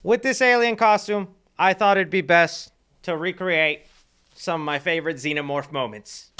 With this alien costume, I thought it'd be best to recreate some of my favorite xenomorph moments.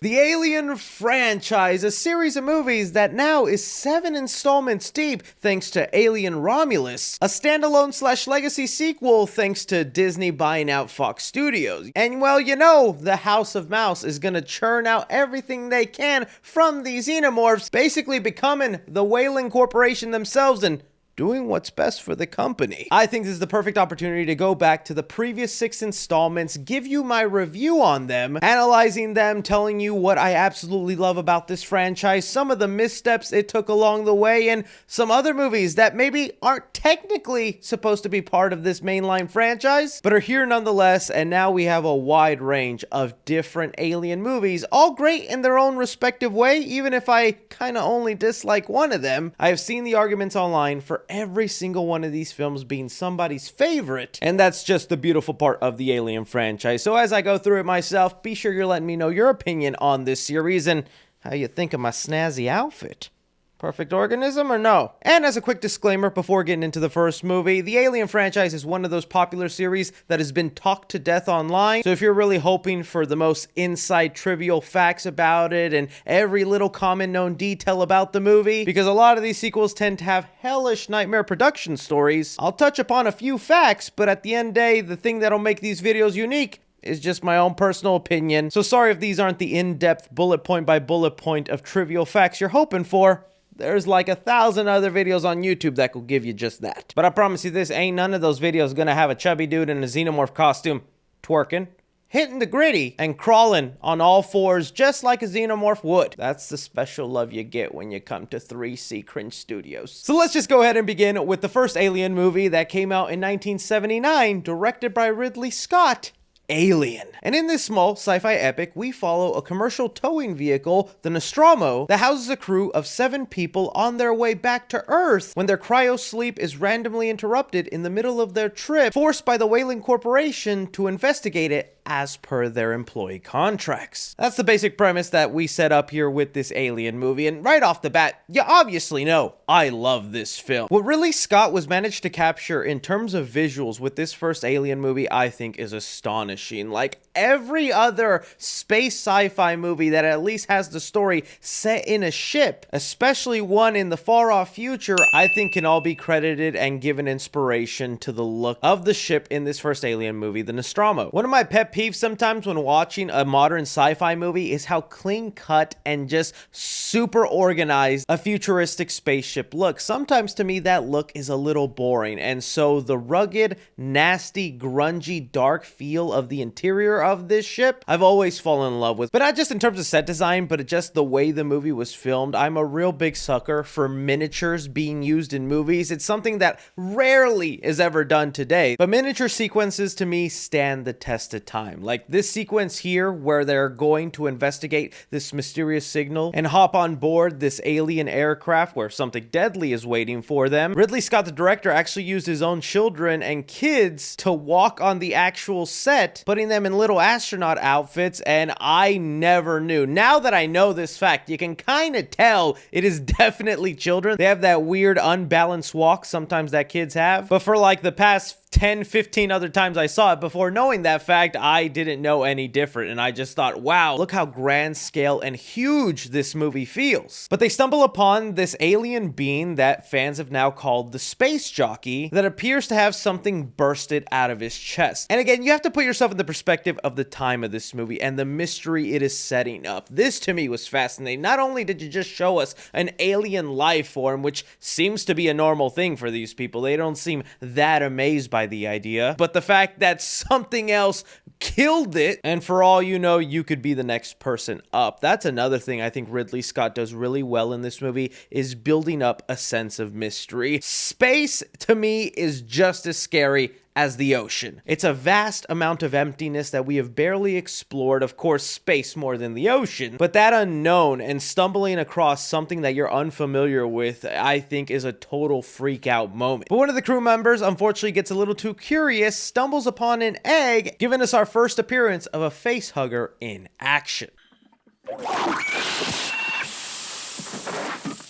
The Alien franchise, a series of movies that now is 7 installments deep thanks to Alien Romulus, a standalone / legacy sequel thanks to Disney buying out Fox Studios. And well, you know, the House of Mouse is gonna churn out everything they can from these xenomorphs, basically becoming the Whaling Corporation themselves and doing what's best for the company. I think this is the perfect opportunity to go back to the previous 6 installments, give you my review on them, analyzing them, telling you what I absolutely love about this franchise, some of the missteps it took along the way, and some other movies that maybe aren't technically supposed to be part of this mainline franchise, but are here nonetheless, and now we have a wide range of different Alien movies, all great in their own respective way, even if I kinda only dislike one of them. I have seen the arguments online for every single one of these films being somebody's favorite, and that's just the beautiful part of the Alien franchise. So as I go through it myself, be sure you're letting me know your opinion on this series and how you think of my snazzy outfit. Perfect organism or no? And as a quick disclaimer before getting into the first movie, the Alien franchise is one of those popular series that has been talked to death online. So if you're really hoping for the most inside trivial facts about it and every little common known detail about the movie, because a lot of these sequels tend to have hellish nightmare production stories, I'll touch upon a few facts, but at the end of the day, the thing that'll make these videos unique is just my own personal opinion. So sorry if these aren't the in-depth bullet point by bullet point of trivial facts you're hoping for. There's like 1,000 other videos on YouTube that could give you just that. But I promise you this, ain't none of those videos gonna have a chubby dude in a xenomorph costume twerking, hitting the gritty, and crawling on all fours just like a xenomorph would. That's the special love you get when you come to 3C Cringe Studios. So let's just go ahead and begin with the first Alien movie that came out in 1979, directed by Ridley Scott. Alien. And in this small sci-fi epic, we follow a commercial towing vehicle, the Nostromo, that houses a crew of 7 people on their way back to Earth when their cryo-sleep is randomly interrupted in the middle of their trip, forced by the Whaling Corporation to investigate it as per their employee contracts. That's the basic premise that we set up here with this Alien movie, and right off the bat, you obviously know I love this film. What Ridley Scott was managed to capture in terms of visuals with this first Alien movie, I think is astonishing. Like every other space sci-fi movie that at least has the story set in a ship, especially one in the far-off future, I think can all be credited and given inspiration to the look of the ship in this first Alien movie, the Nostromo. One of my pet peeves sometimes when watching a modern sci-fi movie is how clean cut and just super organized a futuristic spaceship looks. Sometimes to me that look is a little boring, and so the rugged, nasty, grungy, dark feel of the interior of this ship I've always fallen in love with. But not just in terms of set design, but just the way the movie was filmed. I'm a real big sucker for miniatures being used in movies. It's something that rarely is ever done today, but miniature sequences to me stand the test of time. Like this sequence here where they're going to investigate this mysterious signal and hop on board this alien aircraft where something deadly is waiting for them. Ridley Scott, the director, actually used his own children and kids to walk on the actual set, putting them in little astronaut outfits, and I never knew. Now that I know this fact, you can kind of tell it is definitely children. They have that weird unbalanced walk sometimes that kids have, but for like the past 10, 15 other times I saw it before knowing that fact, I didn't know any different, and I just thought, wow, look how grand scale and huge this movie feels. But they stumble upon this alien being that fans have now called the space jockey that appears to have something bursted out of his chest. And again, you have to put yourself in the perspective of the time of this movie and the mystery it is setting up. This to me was fascinating. Not only did you just show us an alien life form, which seems to be a normal thing for these people, they don't seem that amazed by the idea, but the fact that something else killed it, and for all you know, you could be the next person up. That's another thing I think Ridley Scott does really well in this movie, is building up a sense of mystery. Space, to me, is just as scary as the ocean. It's a vast amount of emptiness that we have barely explored, of course, space more than the ocean, but that unknown and stumbling across something that you're unfamiliar with, I think is a total freak out moment. But one of the crew members unfortunately gets a little too curious, stumbles upon an egg, giving us our first appearance of a facehugger in action.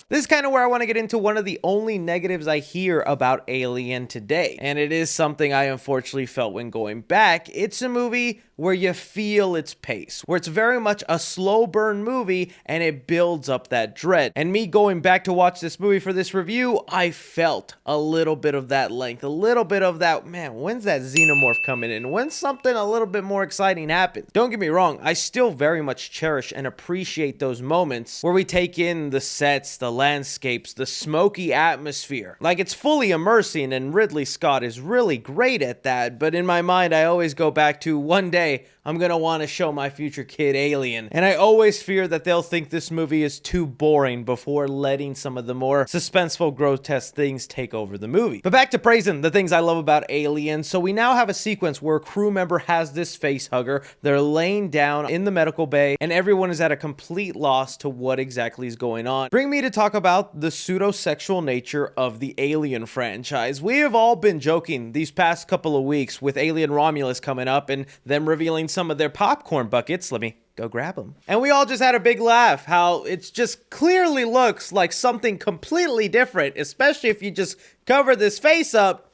This is kind of where I want to get into one of the only negatives I hear about Alien today, and it is something I unfortunately felt when going back. It's a movie where you feel its pace, where it's very much a slow burn movie and it builds up that dread. And me going back to watch this movie for this review, I felt a little bit of that length, a little bit of that, man, when's that xenomorph coming in? When's something a little bit more exciting happens? Don't get me wrong, I still very much cherish and appreciate those moments where we take in the sets, the landscapes, the smoky atmosphere. Like, it's fully immersing, and Ridley Scott is really great at that, but in my mind, I always go back to one day I'm gonna want to show my future kid Alien, and I always fear that they'll think this movie is too boring before letting some of the more suspenseful, grotesque things take over the movie. But back to praising the things I love about Alien. So we now have a sequence where a crew member has this facehugger, they're laying down in the medical bay, and everyone is at a complete loss to what exactly is going on. Bring me to talk about the pseudo-sexual nature of the Alien franchise. We have all been joking these past couple of weeks with Alien Romulus coming up and them revealing some of their popcorn buckets. Let me go grab them. And we all just had a big laugh how it just clearly looks like something completely different, especially if you just cover this face up.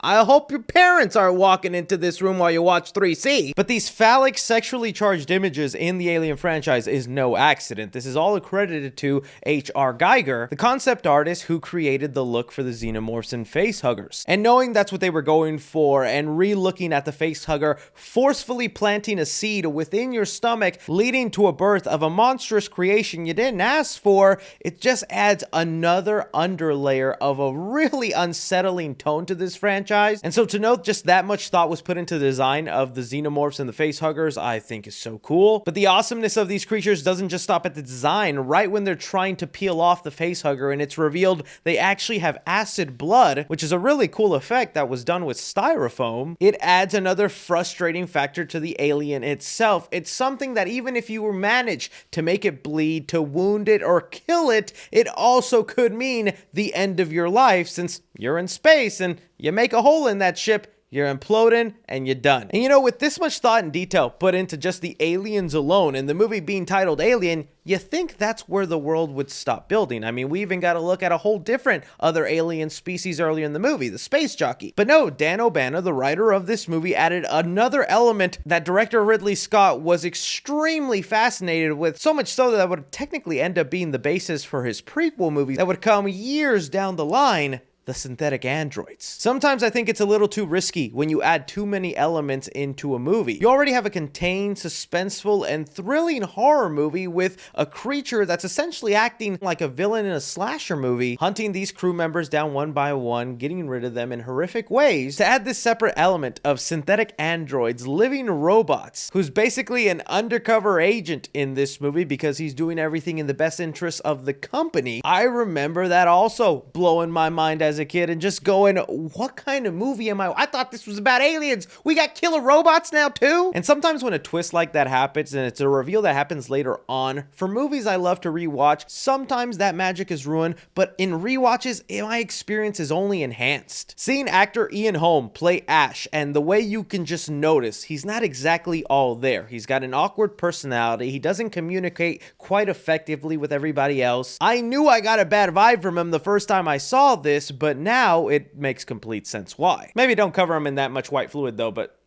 I hope your parents aren't walking into this room while you watch 3C. But these phallic, sexually charged images in the Alien franchise is no accident. This is all accredited to H.R. Geiger, the concept artist who created the look for the xenomorphs and facehuggers. And knowing that's what they were going for and re-looking at the facehugger, forcefully planting a seed within your stomach, leading to a birth of a monstrous creation you didn't ask for, it just adds another underlayer of a really unsettling tone to this franchise. And so to note just that much thought was put into the design of the xenomorphs and the facehuggers, I think is so cool. But the awesomeness of these creatures doesn't just stop at the design. Right when they're trying to peel off the facehugger and it's revealed they actually have acid blood, which is a really cool effect that was done with styrofoam, it adds another frustrating factor to the alien itself. It's something that even if you manage to make it bleed, to wound it, or kill it, it also could mean the end of your life, since you're in space and you make a hole in that ship, you're imploding, and you're done. And you know, with this much thought and detail put into just the aliens alone, and the movie being titled Alien, you think that's where the world would stop building. I mean, we even got to look at a whole different other alien species earlier in the movie, the space jockey. But no, Dan O'Bannon, the writer of this movie, added another element that director Ridley Scott was extremely fascinated with, so much so that would technically end up being the basis for his prequel movie that would come years down the line: the synthetic androids. Sometimes I think it's a little too risky when you add too many elements into a movie. You already have a contained, suspenseful, and thrilling horror movie with a creature that's essentially acting like a villain in a slasher movie, hunting these crew members down one by one, getting rid of them in horrific ways. To add this separate element of synthetic androids, living robots, who's basically an undercover agent in this movie because he's doing everything in the best interest of the company, I remember that also blowing my mind as a kid and just going, what kind of movie am I thought this was about aliens. We got killer robots now too? And sometimes when a twist like that happens, and it's a reveal that happens later on, for movies I love to rewatch, sometimes that magic is ruined, but in rewatches, my experience is only enhanced. Seeing actor Ian Holm play Ash, and the way you can just notice he's not exactly all there. He's got an awkward personality. He doesn't communicate quite effectively with everybody else. I knew I got a bad vibe from him the first time I saw this, but now it makes complete sense why. Maybe don't cover him in that much white fluid though, but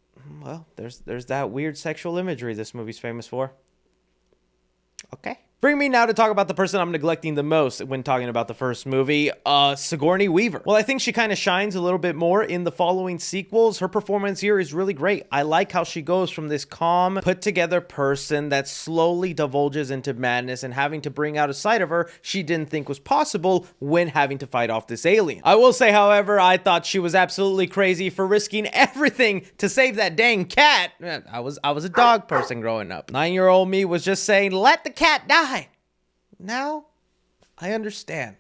well, there's that weird sexual imagery this movie's famous for. Okay. Bring me now to talk about the person I'm neglecting the most when talking about the first movie, Sigourney Weaver. Well, I think she kind of shines a little bit more in the following sequels. Her performance here is really great. I like how she goes from this calm, put-together person that slowly divulges into madness and having to bring out a side of her she didn't think was possible when having to fight off this alien. I will say, however, I thought she was absolutely crazy for risking everything to save that dang cat. I was a dog person growing up. 9-year-old me was just saying, let the cat die. Now, I understand.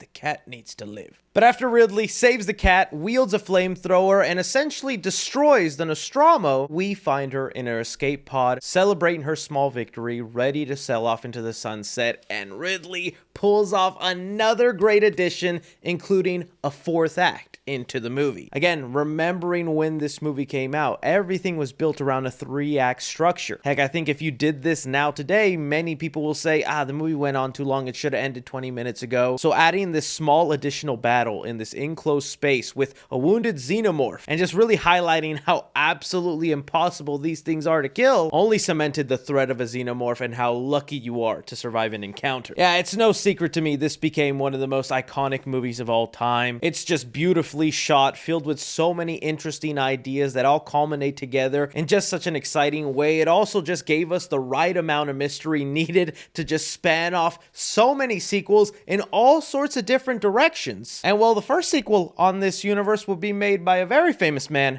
The cat needs to live. But after Ridley saves the cat, wields a flamethrower, and essentially destroys the Nostromo, we find her in her escape pod, celebrating her small victory, ready to sail off into the sunset, and Ridley pulls off another great addition, including a fourth act into the movie. Again, remembering when this movie came out, everything was built around a 3-act structure. Heck, I think if you did this now today, many people will say, the movie went on too long, it should have ended 20 minutes ago. So adding this small additional battle in this enclosed space with a wounded xenomorph, and just really highlighting how absolutely impossible these things are to kill, only cemented the threat of a xenomorph and how lucky you are to survive an encounter. Yeah, it's no secret to me, this became one of the most iconic movies of all time. It's just beautifully shot, filled with so many interesting ideas that all culminate together in just such an exciting way. It also just gave us the right amount of mystery needed to just span off so many sequels in all sorts of different directions. And well, the first sequel on this universe will be made by a very famous man,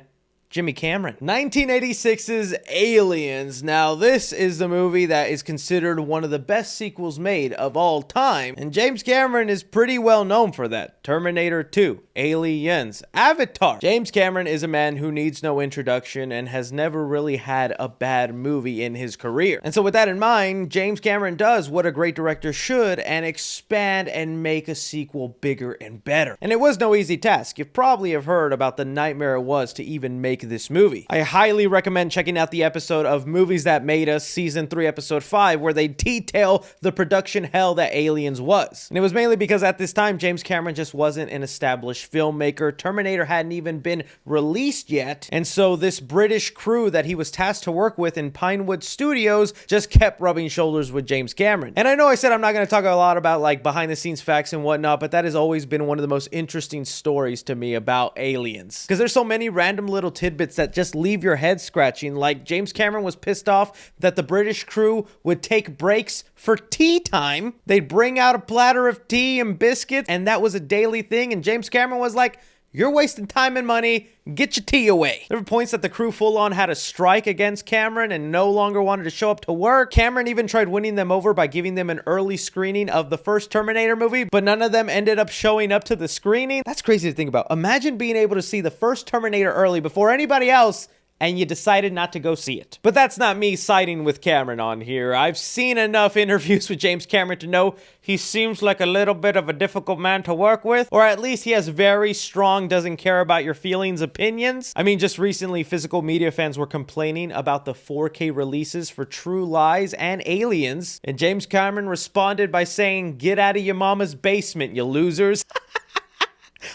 Jimmy Cameron. 1986's Aliens. Now, this is the movie that is considered one of the best sequels made of all time, and James Cameron is pretty well known for that. Terminator 2, Aliens, Avatar. James Cameron is a man who needs no introduction and has never really had a bad movie in his career. And so with that in mind, James Cameron does what a great director should and expand and make a sequel bigger and better. And it was no easy task. You probably have heard about the nightmare it was to even make this movie. I highly recommend checking out the episode of Movies That Made Us, Season 3, Episode 5, where they detail the production hell that Aliens was. And it was mainly because at this time, James Cameron just wasn't an established filmmaker. Terminator hadn't even been released yet, and so this British crew that he was tasked to work with in Pinewood Studios just kept rubbing shoulders with James Cameron. And I know I said I'm not going to talk a lot about like behind the scenes facts and whatnot, but that has always been one of the most interesting stories to me about Aliens, because there's so many random little tidbits that just leave your head scratching. Like, James Cameron was pissed off that the British crew would take breaks for tea time. They'd bring out a platter of tea and biscuits, and that was a daily thing, and James Cameron was like, "You're wasting time and money. Get your tea away." There were points that the crew full on had a strike against Cameron and no longer wanted to show up to work. Cameron even tried winning them over by giving them an early screening of the first Terminator movie, but none of them ended up showing up to the screening. That's crazy to think about. Imagine being able to see the first Terminator early before anybody else, and you decided not to go see it. But that's not me siding with Cameron on here. I've seen enough interviews with James Cameron to know he seems like a little bit of a difficult man to work with, or at least he has very strong, doesn't care about your feelings opinions. I mean, just recently, physical media fans were complaining about the 4K releases for True Lies and Aliens, and James Cameron responded by saying, "Get out of your mama's basement, you losers."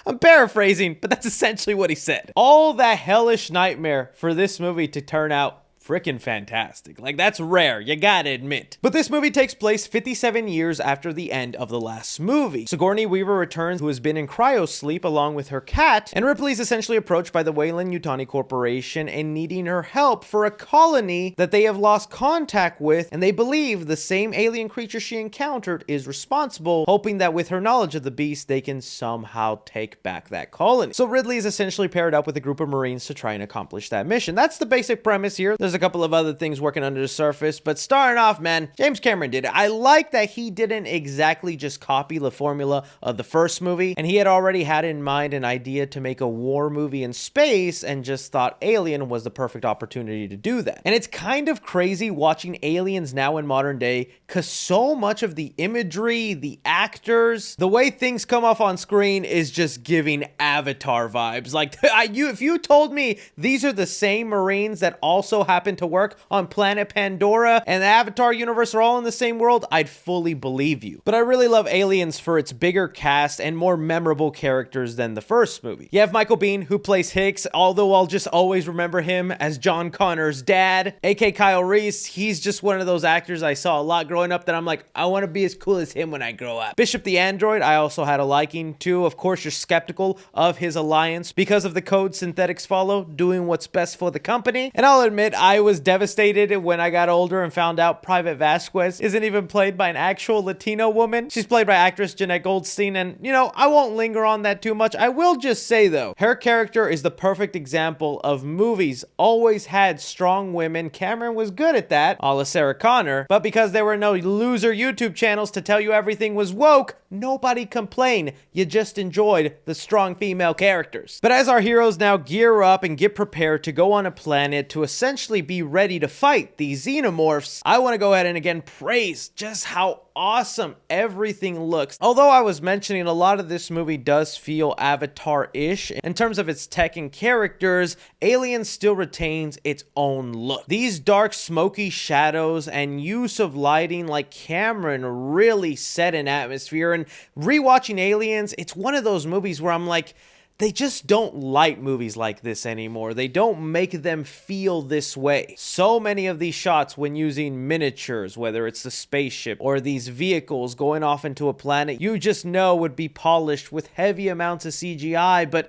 I'm paraphrasing, but that's essentially what he said. All that hellish nightmare for this movie to turn out freaking fantastic. Like, that's rare, you gotta admit. But this movie takes place 57 years after the end of the last movie. Sigourney Weaver returns, who has been in cryosleep along with her cat, and Ripley is essentially approached by the Weyland-Yutani Corporation and needing her help for a colony that they have lost contact with, and they believe the same alien creature she encountered is responsible, hoping that with her knowledge of the beast, they can somehow take back that colony. So Ridley is essentially paired up with a group of Marines to try and accomplish that mission. That's the basic premise here. There's a couple of other things working under the surface, but starting off, man, James Cameron did it. I like that he didn't exactly just copy the formula of the first movie, and he had already had in mind an idea to make a war movie in space and just thought Alien was the perfect opportunity to do that. And it's kind of crazy watching Aliens now in modern day, because so much of the imagery, the actors, the way things come off on screen is just giving Avatar vibes. Like, if you told me these are the same Marines that also happen to work on planet Pandora and the Avatar universe are all in the same world, I'd fully believe you. But I really love Aliens for its bigger cast and more memorable characters than the first movie. You have Michael Biehn, who plays Hicks, although I'll just always remember him as John Connor's dad. A.K. Kyle Reese, he's just one of those actors I saw a lot growing up that I'm like, I want to be as cool as him when I grow up. Bishop the Android, I also had a liking to. Of course, you're skeptical of his alliance because of the code synthetics follow, doing what's best for the company. And I'll admit, I I was devastated when I got older and found out Private Vasquez isn't even played by an actual Latino woman. She's played by actress Jeanette Goldstein, and you know, I won't linger on that too much. I will just say though, her character is the perfect example of movies always had strong women. Cameron was good at that, a la Sarah Connor, but because there were no loser YouTube channels to tell you everything was woke, nobody complained. You just enjoyed the strong female characters. But as our heroes now gear up and get prepared to go on a planet to essentially be ready to fight these xenomorphs, I want to go ahead and again praise just how awesome everything looks. Although I was mentioning a lot of this movie does feel Avatar-ish in terms of its tech and characters, Alien still retains its own look. These dark smoky shadows and use of lighting, like Cameron really set an atmosphere, and rewatching Aliens, it's one of those movies where I'm like, they just don't light movies like this anymore. They don't make them feel this way. So many of these shots when using miniatures, whether it's the spaceship or these vehicles going off into a planet, you just know would be polished with heavy amounts of CGI, but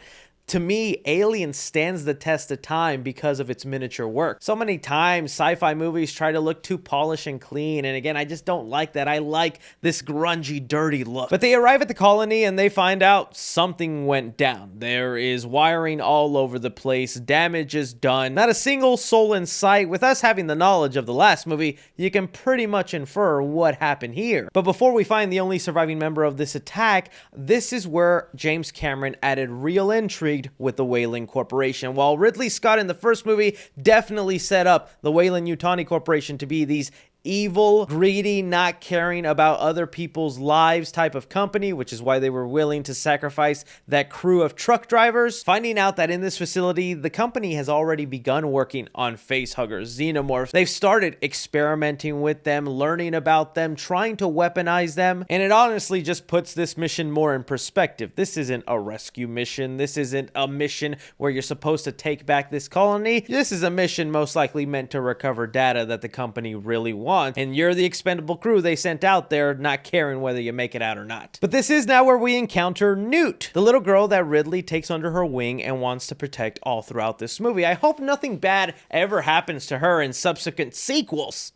to me, Alien stands the test of time because of its miniature work. So many times, sci-fi movies try to look too polished and clean, and again, I just don't like that. I like this grungy, dirty look. But they arrive at the colony and they find out something went down. There is wiring all over the place, damage is done, not a single soul in sight. With us having the knowledge of the last movie, you can pretty much infer what happened here. But before we find the only surviving member of this attack, this is where James Cameron added real intrigue with the Weyland Corporation. While Ridley Scott in the first movie definitely set up the Weyland-Yutani Corporation to be these evil, greedy, not caring about other people's lives type of company, which is why they were willing to sacrifice that crew of truck drivers. Finding out that in this facility, the company has already begun working on facehuggers, xenomorphs. They've started experimenting with them, learning about them, trying to weaponize them, and it honestly just puts this mission more in perspective. This isn't a rescue mission. This isn't a mission where you're supposed to take back this colony. This is a mission most likely meant to recover data that the company really wants. And you're the expendable crew they sent out there, not caring whether you make it out or not. But this is now where we encounter Newt, the little girl that Ridley takes under her wing and wants to protect all throughout this movie. I hope nothing bad ever happens to her in subsequent sequels.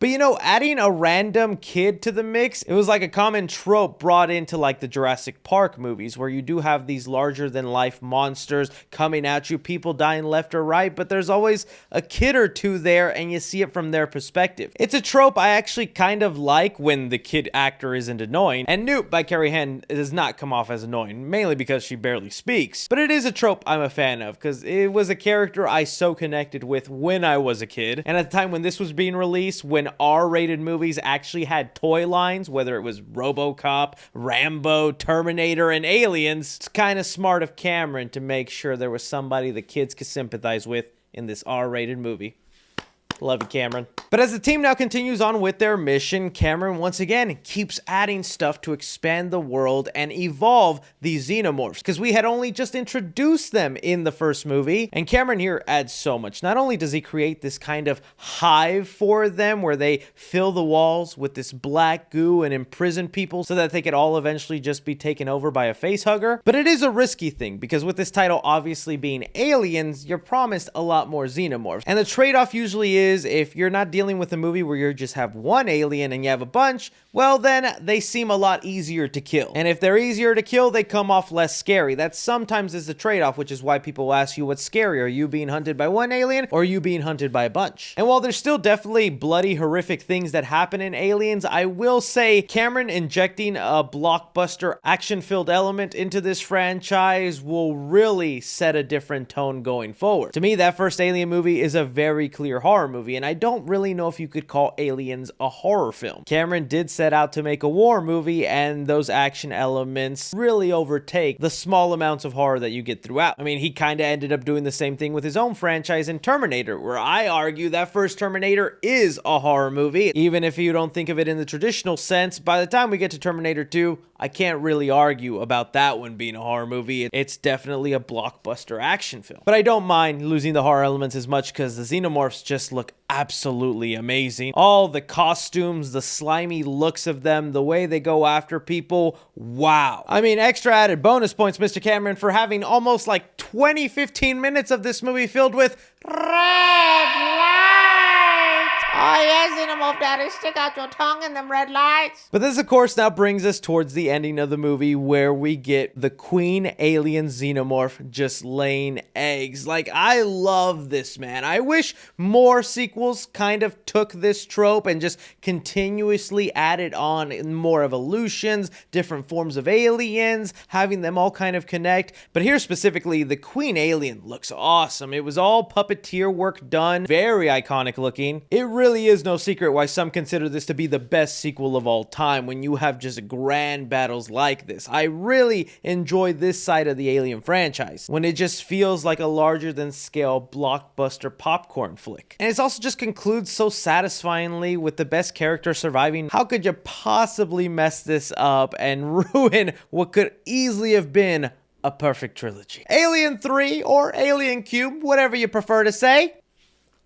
But you know, adding a random kid to the mix, it was like a common trope brought into like the Jurassic Park movies, where you do have these larger than life monsters coming at you, people dying left or right, but there's always a kid or two there and you see it from their perspective. It's a trope I actually kind of like when the kid actor isn't annoying, and Newt by Carrie Henn does not come off as annoying, mainly because she barely speaks. But it is a trope I'm a fan of, because it was a character I so connected with when I was a kid, and at the time when this was being released, when R-rated movies actually had toy lines, whether it was RoboCop, Rambo, Terminator, and Aliens, it's kind of smart of Cameron to make sure there was somebody the kids could sympathize with in this R-rated movie. Love you, Cameron. But as the team now continues on with their mission, Cameron once again keeps adding stuff to expand the world and evolve these xenomorphs, because we had only just introduced them in the first movie, and Cameron here adds so much. Not only does he create this kind of hive for them where they fill the walls with this black goo and imprison people so that they could all eventually just be taken over by a facehugger, but it is a risky thing, because with this title obviously being Aliens, you're promised a lot more xenomorphs, and the trade-off usually is if you're not dealing with a movie where you just have one alien and you have a bunch, well then they seem a lot easier to kill. And if they're easier to kill, they come off less scary. That sometimes is the trade-off, which is why people ask you what's scarier, you being hunted by one alien or you being hunted by a bunch. And while there's still definitely bloody, horrific things that happen in Aliens, I will say Cameron injecting a blockbuster action-filled element into this franchise will really set a different tone going forward. To me, that first Alien movie is a very clear horror movie, and I don't really know if you could call Aliens a horror film. Cameron did set out to make a war movie, and those action elements really overtake the small amounts of horror that you get throughout. I mean, he kind of ended up doing the same thing with his own franchise in Terminator, where I argue that first Terminator is a horror movie. Even if you don't think of it in the traditional sense, by the time we get to Terminator 2, I can't really argue about that one being a horror movie. It's definitely a blockbuster action film. But I don't mind losing the horror elements as much because the xenomorphs just look absolutely amazing. All the costumes, the slimy looks of them, the way they go after people, wow. I mean, extra added bonus points, Mr. Cameron, for having almost like 15 minutes of this movie filled with red lights. Oh yes, Xenomorph Daddy, stick out your tongue in them red lights. But this, of course, now brings us towards the ending of the movie where we get the queen alien xenomorph just laying eggs. Like, I love this, man. I wish more sequels kind of took this trope and just continuously added on in more evolutions, different forms of aliens, having them all kind of connect. But here specifically, the queen alien looks awesome. It was all puppeteer work done, very iconic looking. It really is no secret why some consider this to be the best sequel of all time when you have just grand battles like this. I really enjoy this side of the Alien franchise when it just feels like a larger than scale blockbuster popcorn flick. And it also just concludes so satisfyingly with the best character surviving. How could you possibly mess this up and ruin what could easily have been a perfect trilogy? Alien 3 or Alien Cube, whatever you prefer to say,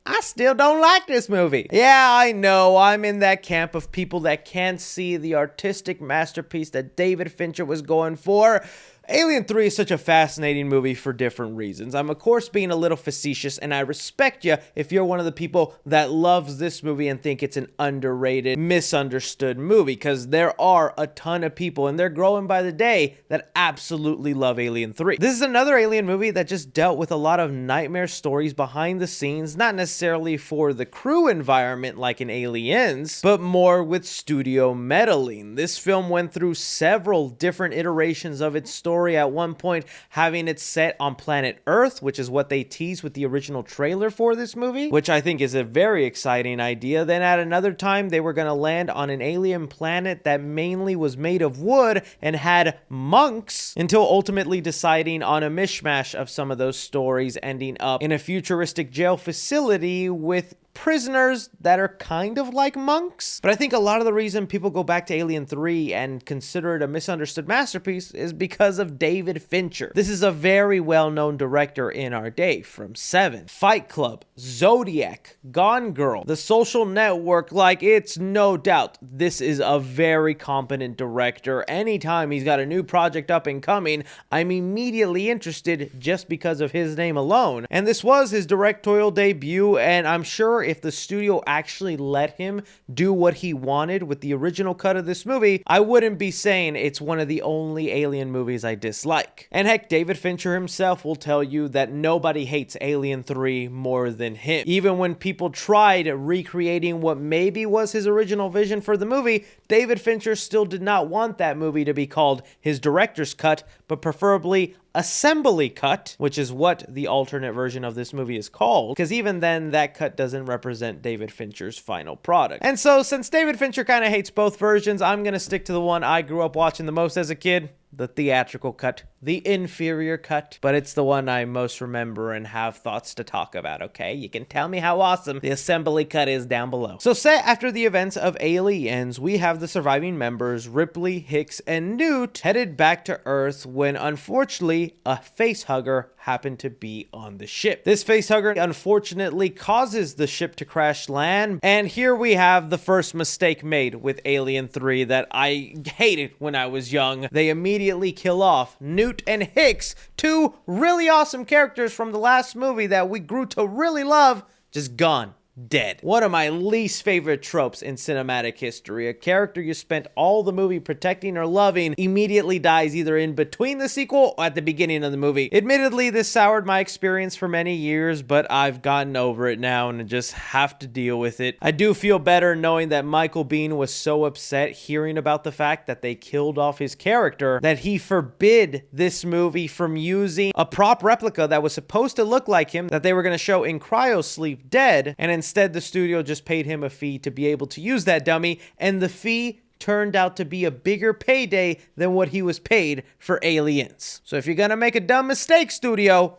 I still don't like this movie. Yeah, I know, I'm in that camp of people that can't see the artistic masterpiece that David Fincher was going for. Alien 3 is such a fascinating movie for different reasons. I'm of course being a little facetious, and I respect you if you're one of the people that loves this movie and think it's an underrated, misunderstood movie, because there are a ton of people, and they're growing by the day, that absolutely love Alien 3. This is another Alien movie that just dealt with a lot of nightmare stories behind the scenes, not necessarily for the crew environment like in Aliens, but more with studio meddling. This film went through several different iterations of its story, at one point having it set on planet Earth, which is what they teased with the original trailer for this movie, which I think is a very exciting idea. Then at another time, they were going to land on an alien planet that mainly was made of wood and had monks, until ultimately deciding on a mishmash of some of those stories, ending up in a futuristic jail facility with prisoners that are kind of like monks. But I think a lot of the reason people go back to Alien 3 and consider it a misunderstood masterpiece is because of David Fincher. This is a very well-known director in our day, from Seven, Fight Club, Zodiac, Gone Girl, The Social Network. Like, it's no doubt this is a very competent director. Anytime he's got a new project up and coming, I'm immediately interested just because of his name alone. And this was his directorial debut, and I'm sure if the studio actually let him do what he wanted with the original cut of this movie, I wouldn't be saying it's one of the only Alien movies I dislike. And heck, David Fincher himself will tell you that nobody hates Alien 3 more than him. Even when people tried recreating what maybe was his original vision for the movie, David Fincher still did not want that movie to be called his director's cut, but preferably assembly cut, which is what the alternate version of this movie is called, because even then, that cut doesn't represent David Fincher's final product. And so, since David Fincher kind of hates both versions, I'm gonna stick to the one I grew up watching the most as a kid, the theatrical cut, the inferior cut, but it's the one I most remember and have thoughts to talk about, okay? You can tell me how awesome the assembly cut is down below. So set after the events of Aliens, we have the surviving members, Ripley, Hicks, and Newt, headed back to Earth when, unfortunately, a facehugger happened to be on the ship. This facehugger, unfortunately, causes the ship to crash land, and here we have the first mistake made with Alien 3 that I hated when I was young. They immediately kill off Newt and Hicks, two really awesome characters from the last movie that we grew to really love, just gone. Dead. One of my least favorite tropes in cinematic history. A character you spent all the movie protecting or loving immediately dies either in between the sequel or at the beginning of the movie. Admittedly, this soured my experience for many years, but I've gotten over it now and just have to deal with it. I do feel better knowing that Michael Biehn was so upset hearing about the fact that they killed off his character that he forbid this movie from using a prop replica that was supposed to look like him that they were going to show in cryosleep dead, and instead, the studio just paid him a fee to be able to use that dummy, and the fee turned out to be a bigger payday than what he was paid for Aliens. So if you're gonna make a dumb mistake, studio,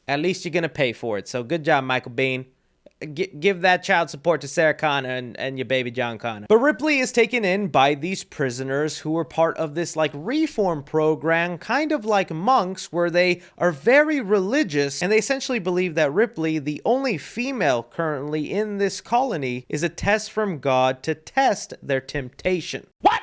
at least you're gonna pay for it. So good job, Michael Biehn. give that child support to Sarah Connor and your baby John Connor. But Ripley is taken in by these prisoners who are part of this like reform program, kind of like monks, where they are very religious, and they essentially believe that Ripley, the only female currently in this colony, is a test from God to test their temptation. What?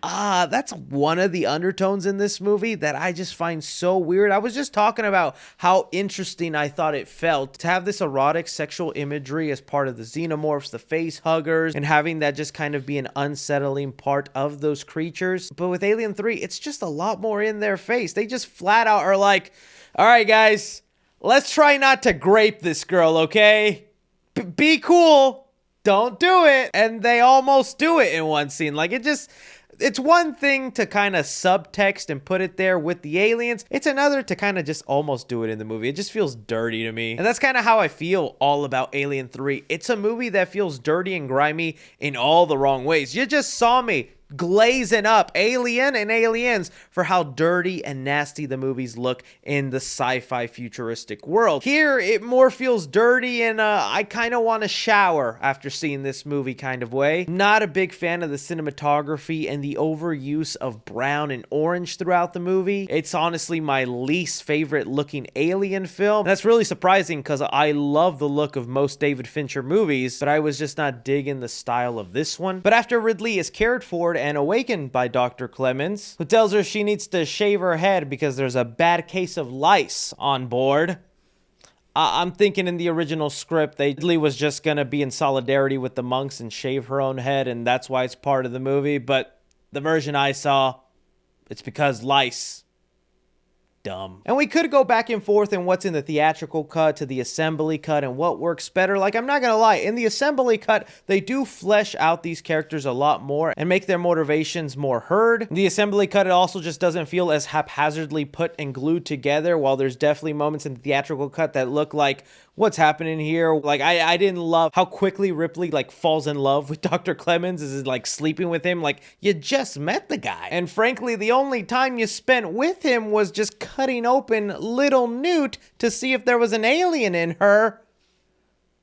That's one of the undertones in this movie that I just find so weird. I was just talking about how interesting I thought it felt to have this erotic sexual imagery as part of the xenomorphs, the face huggers, and having that just kind of be an unsettling part of those creatures. But with Alien 3, it's just a lot more in their face. They just flat out are like, all right, guys, let's try not to grape this girl, okay? Be cool. Don't do it. And they almost do it in one scene. Like, it's one thing to kind of subtext and put it there with the aliens. It's another to kind of just almost do it in the movie. It just feels dirty to me. And that's kind of how I feel all about Alien 3. It's a movie that feels dirty and grimy in all the wrong ways. You just saw me glazing up Alien and Aliens for how dirty and nasty the movies look in the sci-fi futuristic world. Here, it more feels dirty and I kind of want to shower after seeing this movie kind of way. Not a big fan of the cinematography and the overuse of brown and orange throughout the movie. It's honestly my least favorite looking Alien film. And that's really surprising because I love the look of most David Fincher movies, but I was just not digging the style of this one. But after Ridley is cared for and awakened by Dr. Clemens, who tells her she needs to shave her head because there's a bad case of lice on board. I'm thinking in the original script, Ridley was just gonna be in solidarity with the monks and shave her own head, and that's why it's part of the movie. But the version I saw, it's because lice. Dumb. And we could go back and forth in what's in the theatrical cut to the assembly cut and what works better. Like, I'm not gonna lie, in the assembly cut, they do flesh out these characters a lot more and make their motivations more heard. The assembly cut, it also just doesn't feel as haphazardly put and glued together, while there's definitely moments in the theatrical cut that look like, what's happening here? Like, I didn't love how quickly Ripley, like, falls in love with Dr. Clemens, is like sleeping with him. Like, you just met the guy. And frankly, the only time you spent with him was just cutting open little Newt to see if there was an alien in her.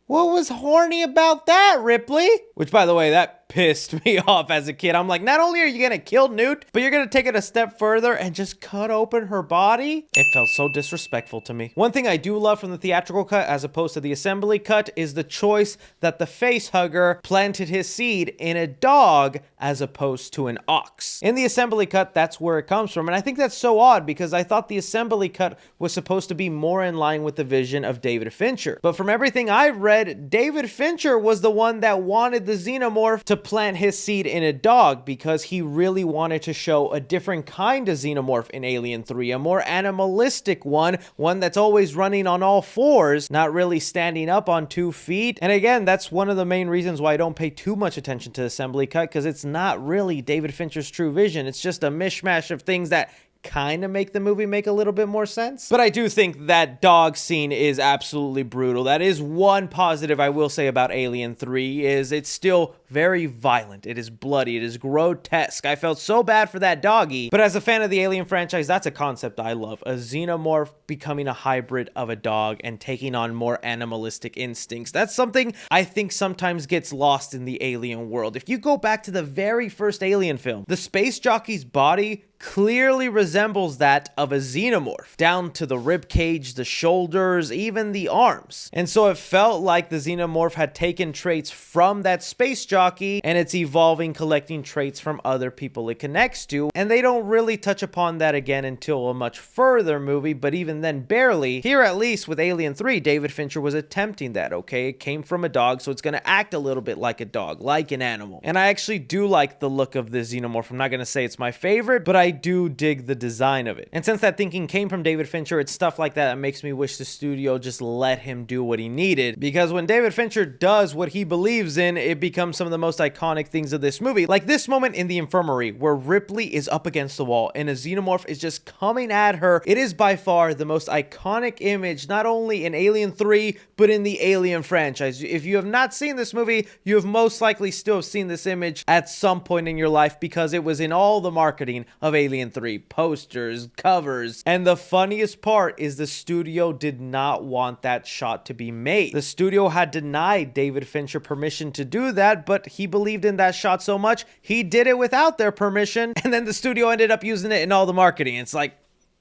What was horny about that, Ripley? Which, by the way, that pissed me off as a kid. I'm like, not only are you gonna kill Newt, but you're gonna take it a step further and just cut open her body? It felt so disrespectful to me. One thing I do love from the theatrical cut as opposed to the assembly cut is the choice that the face hugger planted his seed in a dog as opposed to an ox. In the assembly cut, that's where it comes from, and I think that's so odd because I thought the assembly cut was supposed to be more in line with the vision of David Fincher. But from everything I've read, David Fincher was the one that wanted the xenomorph to plant his seed in a dog because he really wanted to show a different kind of xenomorph in Alien 3, a more animalistic one that's always running on all fours, not really standing up on 2 feet. And again, that's one of the main reasons why I don't pay too much attention to the assembly cut, because it's not really David Fincher's true vision. It's just a mishmash of things that kind of make the movie make a little bit more sense. But I do think that dog scene is absolutely brutal. That is one positive I will say about Alien 3, is it's still very violent. It is bloody. It is grotesque. I felt so bad for that doggy. But as a fan of the Alien franchise, that's a concept I love. A xenomorph becoming a hybrid of a dog and taking on more animalistic instincts. That's something I think sometimes gets lost in the Alien world. If you go back to the very first Alien film, the space jockey's body clearly resembles that of a xenomorph, down to the rib cage, the shoulders, even the arms. And so it felt like the xenomorph had taken traits from that space jockey and it's evolving, collecting traits from other people it connects to. And they don't really touch upon that again until a much further movie, but even then barely. Here, at least with Alien 3, David Fincher was attempting that, okay? It came from a dog, so it's gonna act a little bit like a dog, like an animal. And I actually do like the look of this xenomorph. I'm not gonna say it's my favorite, but I do dig the design of it. And since that thinking came from David Fincher, it's stuff like that that makes me wish the studio just let him do what he needed. Because when David Fincher does what he believes in, it becomes some of the most iconic things of this movie. Like this moment in the infirmary where Ripley is up against the wall and a xenomorph is just coming at her. It is by far the most iconic image, not only in Alien 3, but in the Alien franchise. If you have not seen this movie, you have most likely still seen this image at some point in your life because it was in all the marketing of of Alien 3, posters, covers, and the funniest part is the studio did not want that shot to be made. The studio had denied David Fincher permission to do that, but he believed in that shot so much, he did it without their permission, and then the studio ended up using it in all the marketing. It's like,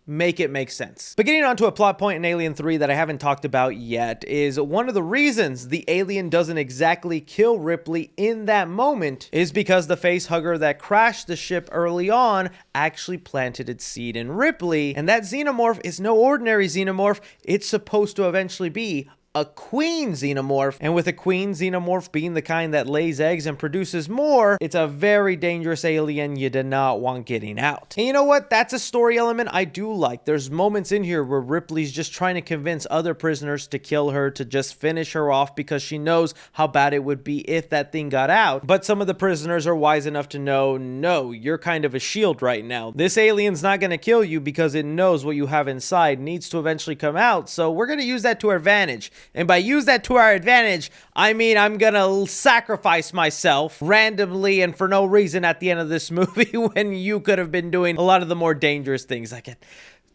make it make sense. But getting onto a plot point in Alien 3 that I haven't talked about yet is one of the reasons the alien doesn't exactly kill Ripley in that moment is because the facehugger that crashed the ship early on actually planted its seed in Ripley, and that xenomorph is no ordinary xenomorph. It's supposed to eventually be a queen xenomorph, and with a queen xenomorph being the kind that lays eggs and produces more, it's a very dangerous alien you do not want getting out. And you know what? That's a story element I do like. There's moments in here where Ripley's just trying to convince other prisoners to kill her, to just finish her off because she knows how bad it would be if that thing got out. But some of the prisoners are wise enough to know, no, you're kind of a shield right now. This alien's not going to kill you because it knows what you have inside needs to eventually come out, so we're going to use that to our advantage. And by use that to our advantage, I mean I'm gonna sacrifice myself randomly and for no reason at the end of this movie when you could have been doing a lot of the more dangerous things.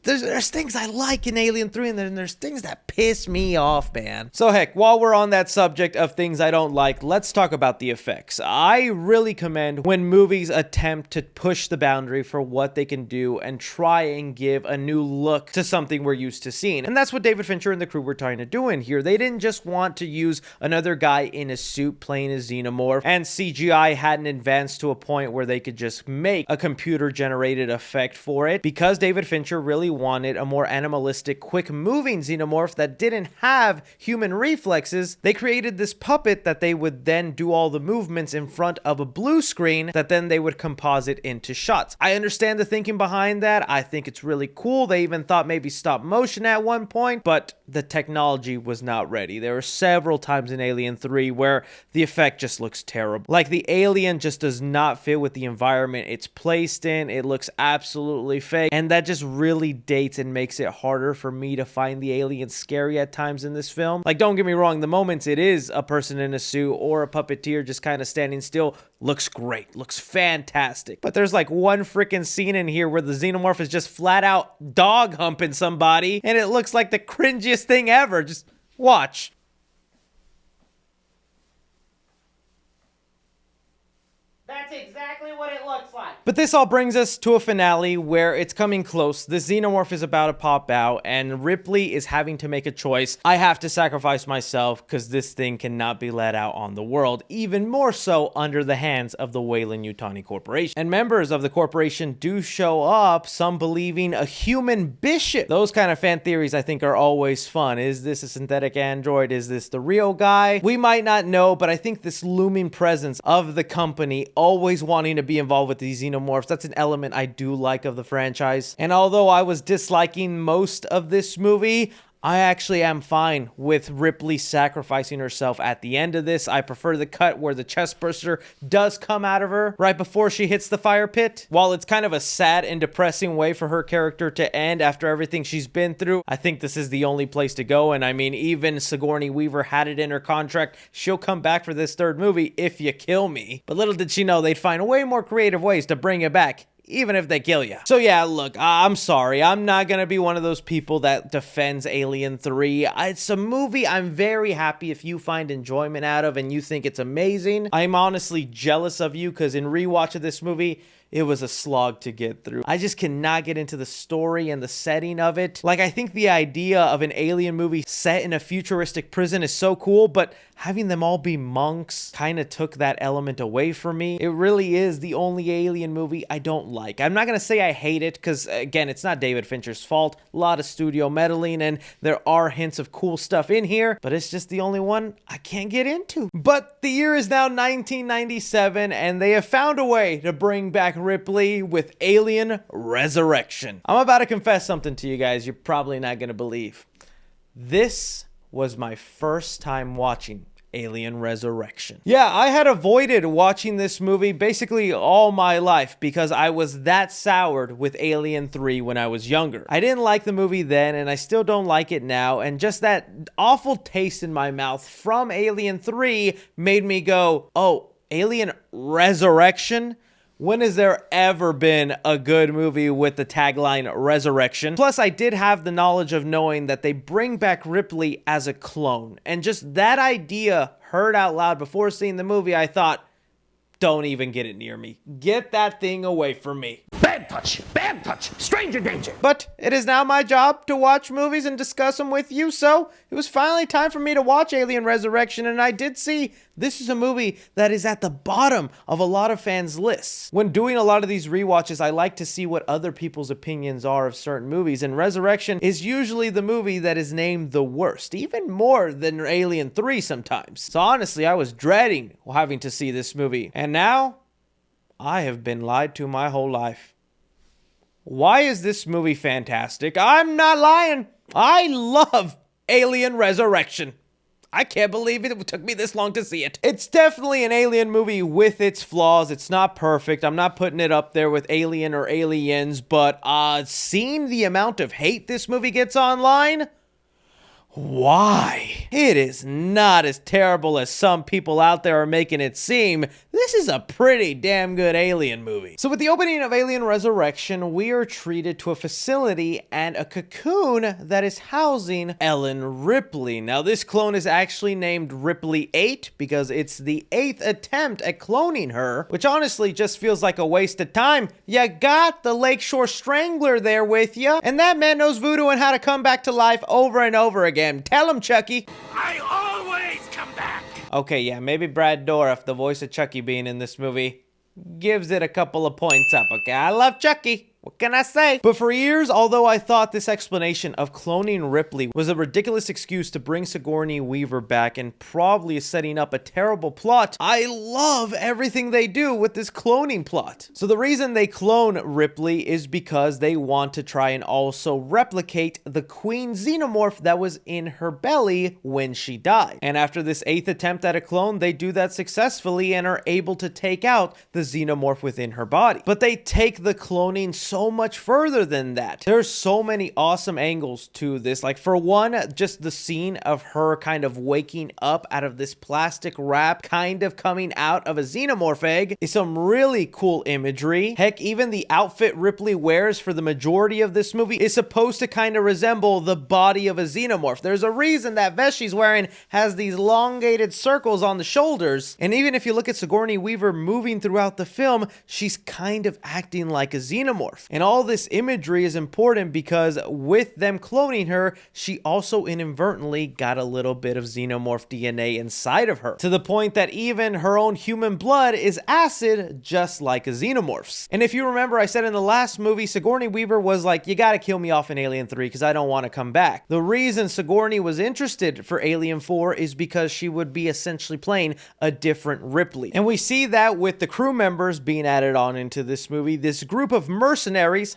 There's things I like in Alien 3, and then there's things that piss me off, man. So heck, while we're on that subject of things I don't like, let's talk about the effects. I really commend when movies attempt to push the boundary for what they can do and try and give a new look to something we're used to seeing. And that's what David Fincher and the crew were trying to do in here. They didn't just want to use another guy in a suit playing a xenomorph, and CGI hadn't advanced to a point where they could just make a computer-generated effect for it, because David Fincher really wanted a more animalistic, quick-moving xenomorph that didn't have human reflexes. They created this puppet that they would then do all the movements in front of a blue screen that then they would composite into shots. I understand the thinking behind that. I think it's really cool. They even thought maybe stop motion at one point, but the technology was not ready. There were several times in Alien 3 where the effect just looks terrible. Like, the alien just does not fit with the environment it's placed in. It looks absolutely fake, and that just really dates and makes it harder for me to find the alien scary at times in this film. Like, don't get me wrong, the moments it is a person in a suit or a puppeteer just kind of standing still looks great, looks fantastic. But there's like one freaking scene in here where the xenomorph is just flat out dog humping somebody, and it looks like the cringiest thing ever. Just watch. That's exactly what it looks like. But this all brings us to a finale where it's coming close. The xenomorph is about to pop out, and Ripley is having to make a choice. I have to sacrifice myself because this thing cannot be let out on the world, even more so under the hands of the Weyland-Yutani Corporation. And members of the corporation do show up, some believing a human bishop. Those kind of fan theories I think are always fun. Is this a synthetic android? Is this the real guy? We might not know, but I think this looming presence of the company always wanting to be involved with these xenomorphs, that's an element I do like of the franchise. And although I was disliking most of this movie, I actually am fine with Ripley sacrificing herself at the end of this. I prefer the cut where the chest burster does come out of her right before she hits the fire pit. While it's kind of a sad and depressing way for her character to end after everything she's been through, I think this is the only place to go. And I mean, even Sigourney Weaver had it in her contract. She'll come back for this third movie if you kill me. But little did she know they'd find way more creative ways to bring it back, even if they kill you. So yeah, look, I'm sorry. I'm not gonna be one of those people that defends Alien 3. It's a movie I'm very happy if you find enjoyment out of and you think it's amazing. I'm honestly jealous of you because in rewatch of this movie, it was a slog to get through. I just cannot get into the story and the setting of it. Like, I think the idea of an alien movie set in a futuristic prison is so cool, but having them all be monks kind of took that element away from me. It really is the only alien movie I don't like. I'm not going to say I hate it because, again, it's not David Fincher's fault. A lot of studio meddling, and there are hints of cool stuff in here, but it's just the only one I can't get into. But the year is now 1997, and they have found a way to bring back Ripley with Alien Resurrection. I'm about to confess something to you guys you're probably not going to believe. This was my first time watching Alien Resurrection. Yeah, I had avoided watching this movie basically all my life because I was that soured with Alien 3 when I was younger. I didn't like the movie then, and I still don't like it now, and just that awful taste in my mouth from Alien 3 made me go, oh, Alien Resurrection? When has there ever been a good movie with the tagline Resurrection? Plus, I did have the knowledge of knowing that they bring back Ripley as a clone. And just that idea heard out loud before seeing the movie, I thought, don't even get it near me. Get that thing away from me. Bad touch, stranger danger. But it is now my job to watch movies and discuss them with you, so it was finally time for me to watch Alien Resurrection, and I did see this is a movie that is at the bottom of a lot of fans' lists. When doing a lot of these rewatches, I like to see what other people's opinions are of certain movies, and Resurrection is usually the movie that is named the worst, even more than Alien 3 sometimes. So honestly, I was dreading having to see this movie, and now I have been lied to my whole life. Why is this movie fantastic? I'm not lying. I love Alien Resurrection. I can't believe it took me this long to see it. It's definitely an Alien movie with its flaws. It's not perfect. I'm not putting it up there with Alien or Aliens, but seeing the amount of hate this movie gets online, why? It is not as terrible as some people out there are making it seem. This is a pretty damn good Alien movie. So with the opening of Alien Resurrection, we are treated to a facility and a cocoon that is housing Ellen Ripley. Now this clone is actually named Ripley 8 because it's the 8th attempt at cloning her, which honestly just feels like a waste of time. You got the Lakeshore Strangler there with you, and that man knows voodoo and how to come back to life over and over again. Tell him, Chucky. I always come back. Okay, yeah, maybe Brad Dourif, the voice of Chucky being in this movie, gives it a couple of points up, okay? I love Chucky. What can I say? But for years, although I thought this explanation of cloning Ripley was a ridiculous excuse to bring Sigourney Weaver back and probably setting up a terrible plot, I love everything they do with this cloning plot. So the reason they clone Ripley is because they want to try and also replicate the queen xenomorph that was in her belly when she died. And after this 8th attempt at a clone, they do that successfully and are able to take out the xenomorph within her body. But they take the cloning so much further than that. There's so many awesome angles to this. Like for one, just the scene of her kind of waking up out of this plastic wrap, kind of coming out of a xenomorph egg, is some really cool imagery. Heck, even the outfit Ripley wears for the majority of this movie is supposed to kind of resemble the body of a xenomorph. There's a reason that vest she's wearing has these elongated circles on the shoulders. And even if you look at Sigourney Weaver moving throughout the film, she's kind of acting like a xenomorph. And all this imagery is important because with them cloning her, she also inadvertently got a little bit of xenomorph DNA inside of her, to the point that even her own human blood is acid, just like a xenomorph's. And if you remember, I said in the last movie, Sigourney Weaver was like, you gotta kill me off in Alien 3 because I don't want to come back. The reason Sigourney was interested for Alien 4 is because she would be essentially playing a different Ripley. And we see that with the crew members being added on into this movie, this group of mercenaries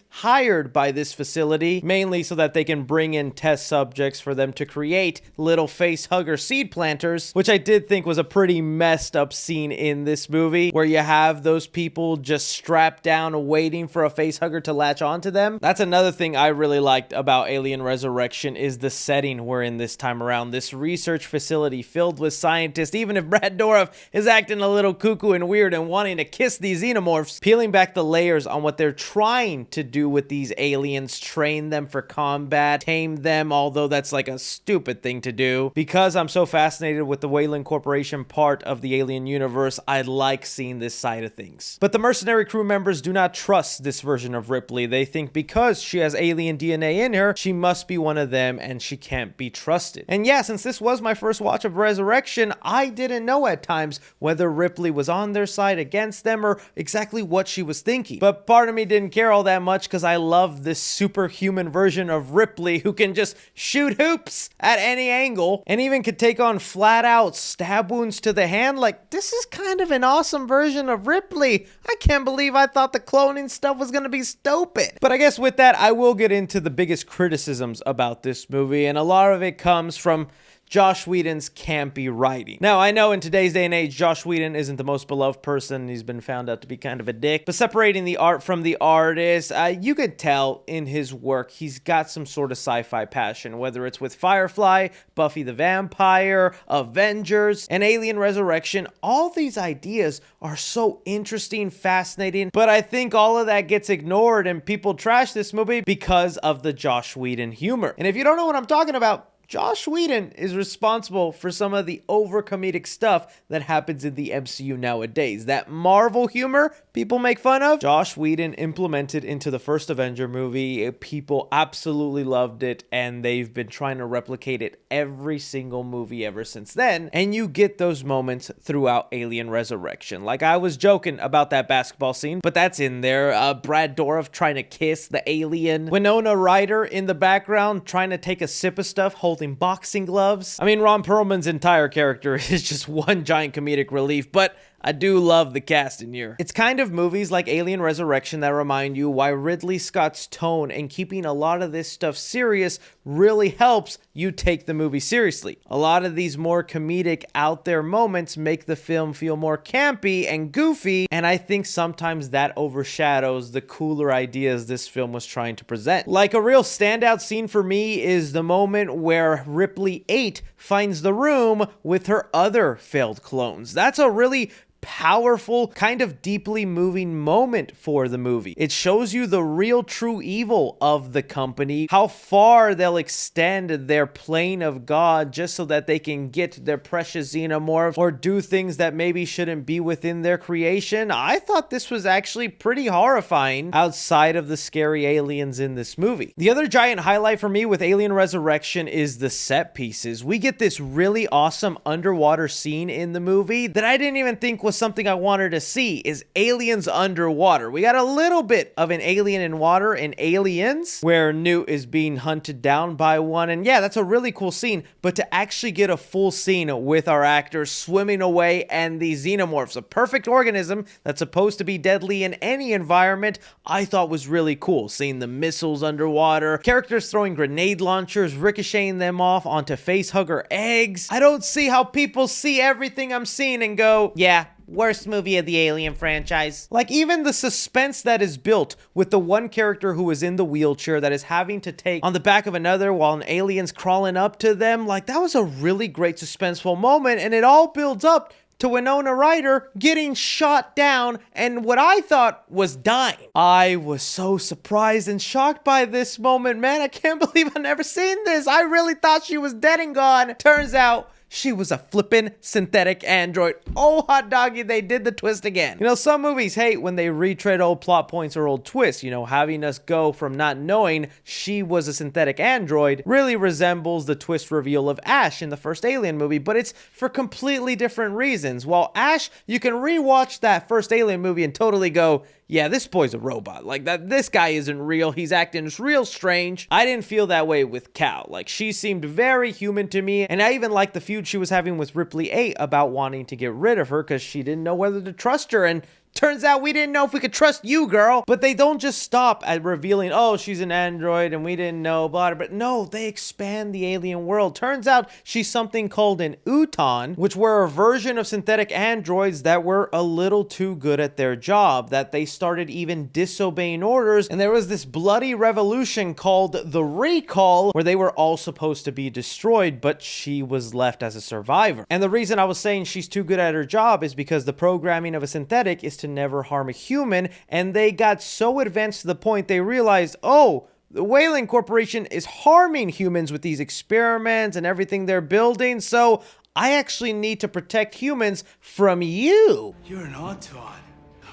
hired by this facility, mainly so that they can bring in test subjects for them to create little face hugger seed planters, which I did think was a pretty messed up scene in this movie, where you have those people just strapped down waiting for a face hugger to latch onto them. That's another thing I really liked about Alien Resurrection is the setting we're in this time around. This research facility filled with scientists, even if Brad Dourif is acting a little cuckoo and weird and wanting to kiss these xenomorphs, peeling back the layers on what they're trying to do with these aliens, train them for combat, tame them, although that's like a stupid thing to do. Because I'm so fascinated with the Weyland Corporation part of the Alien universe, I like seeing this side of things. But the mercenary crew members do not trust this version of Ripley. They think because she has alien DNA in her, she must be one of them and she can't be trusted. And yeah, since this was my first watch of Resurrection, I didn't know at times whether Ripley was on their side, against them, or exactly what she was thinking. But part of me didn't care all that much because I love this superhuman version of Ripley who can just shoot hoops at any angle and even could take on flat out stab wounds to the hand. Like, this is kind of an awesome version of Ripley. I can't believe I thought the cloning stuff was gonna be stupid. But I guess with that, I will get into the biggest criticisms about this movie, and a lot of it comes from Joss Whedon's campy writing. Now, I know in today's day and age, Joss Whedon isn't the most beloved person. He's been found out to be kind of a dick. But separating the art from the artist, you could tell in his work he's got some sort of sci-fi passion, whether it's with Firefly, Buffy the Vampire, Avengers, and Alien Resurrection. All these ideas are so interesting, fascinating, but I think all of that gets ignored and people trash this movie because of the Joss Whedon humor. And if you don't know what I'm talking about, Joss Whedon is responsible for some of the over-comedic stuff that happens in the MCU nowadays. That Marvel humor people make fun of, Joss Whedon implemented into the first Avenger movie. People absolutely loved it, and they've been trying to replicate it every single movie ever since then. And you get those moments throughout Alien Resurrection. Like, I was joking about that basketball scene, but that's in there. Brad Dourif trying to kiss the alien. Winona Ryder in the background trying to take a sip of stuff, holding boxing gloves. I mean, Ron Perlman's entire character is just one giant comedic relief, but I do love the cast in here. It's kind of movies like Alien Resurrection that remind you why Ridley Scott's tone and keeping a lot of this stuff serious really helps you take the movie seriously. A lot of these more comedic out there moments make the film feel more campy and goofy, and I think sometimes that overshadows the cooler ideas this film was trying to present. Like, a real standout scene for me is the moment where Ripley 8 finds the room with her other failed clones. That's a really powerful, kind of deeply moving moment for the movie. It shows you the real true evil of the company, how far they'll extend their plane of God just so that they can get their precious xenomorph or do things that maybe shouldn't be within their creation. I thought this was actually pretty horrifying outside of the scary aliens in this movie. The other giant highlight for me with Alien Resurrection is the set pieces. We get this really awesome underwater scene in the movie that I didn't even think was something I wanted to see, is aliens underwater. We got a little bit of an alien in water in Aliens, where Newt is being hunted down by one, and yeah, that's a really cool scene, but to actually get a full scene with our actors swimming away and these xenomorphs, a perfect organism that's supposed to be deadly in any environment, I thought was really cool. Seeing the missiles underwater, characters throwing grenade launchers, ricocheting them off onto facehugger eggs. I don't see how people see everything I'm seeing and go, yeah, worst movie of the Alien franchise. Like, even the suspense that is built with the one character who is in the wheelchair that is having to take on the back of another while an alien's crawling up to them, like, that was a really great suspenseful moment, and it all builds up to Winona Ryder getting shot down and what I thought was dying. I was so surprised and shocked by this moment, man. I can't believe I've never seen this. I really thought she was dead and gone. Turns out she was a flippin' synthetic android. Oh, hot doggy, they did the twist again. You know, some movies hate when they retread old plot points or old twists. You know, having us go from not knowing she was a synthetic android really resembles the twist reveal of Ash in the first Alien movie, but it's for completely different reasons. While Ash, you can rewatch that first Alien movie and totally go, yeah, this boy's a robot. Like, this guy isn't real. He's acting real strange. I didn't feel that way with Cal. Like, she seemed very human to me, and I even liked the feud she was having with Ripley 8 about wanting to get rid of her because she didn't know whether to trust her, and turns out we didn't know if we could trust you, girl. But they don't just stop at revealing, oh, she's an android and we didn't know, blah, but no, they expand the alien world. Turns out she's something called an Uton, which were a version of synthetic androids that were a little too good at their job, that they started even disobeying orders, and there was this bloody revolution called the Recall, where they were all supposed to be destroyed, but she was left as a survivor. And the reason I was saying she's too good at her job is because the programming of a synthetic is to never harm a human, and they got so advanced to the point they realized, oh, the Whaling Corporation is harming humans with these experiments and everything they're building, so I actually need to protect humans from you. You're an Auton.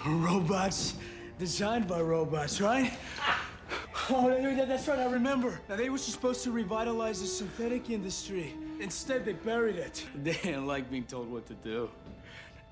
Robots designed by robots, right? Oh, that's right, I remember. Now, they were supposed to revitalize the synthetic industry. Instead, they buried it. They didn't like being told what to do.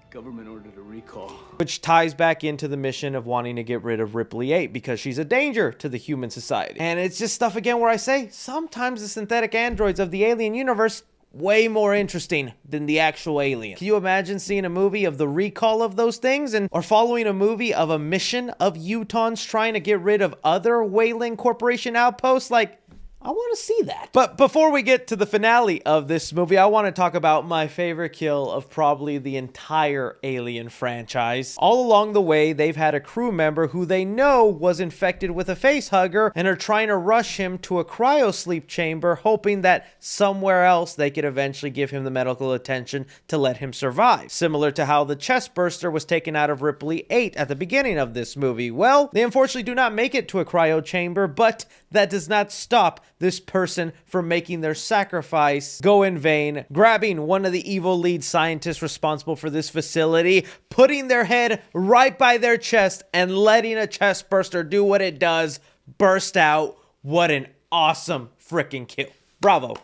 Government ordered a recall. Which ties back into the mission of wanting to get rid of Ripley 8 because she's a danger to the human society. And it's just stuff again where I say, sometimes the synthetic androids of the alien universe way more interesting than the actual alien. Can you imagine seeing a movie of the recall of those things or following a movie of a mission of Utons trying to get rid of other Whaling Corporation outposts? Like, I want to see that. But before we get to the finale of this movie, I want to talk about my favorite kill of probably the entire Alien franchise. All along the way, they've had a crew member who they know was infected with a facehugger and are trying to rush him to a cryosleep chamber, hoping that somewhere else they could eventually give him the medical attention to let him survive. Similar to how the chest burster was taken out of Ripley 8 at the beginning of this movie. Well, they unfortunately do not make it to a cryo chamber, but that does not stop this person from making their sacrifice go in vain, grabbing one of the evil lead scientists responsible for this facility, putting their head right by their chest, and letting a chest burster do what it does, burst out. What an awesome freaking kill. Bravo.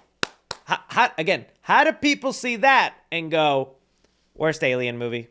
How do people see that and go, worst Alien movie?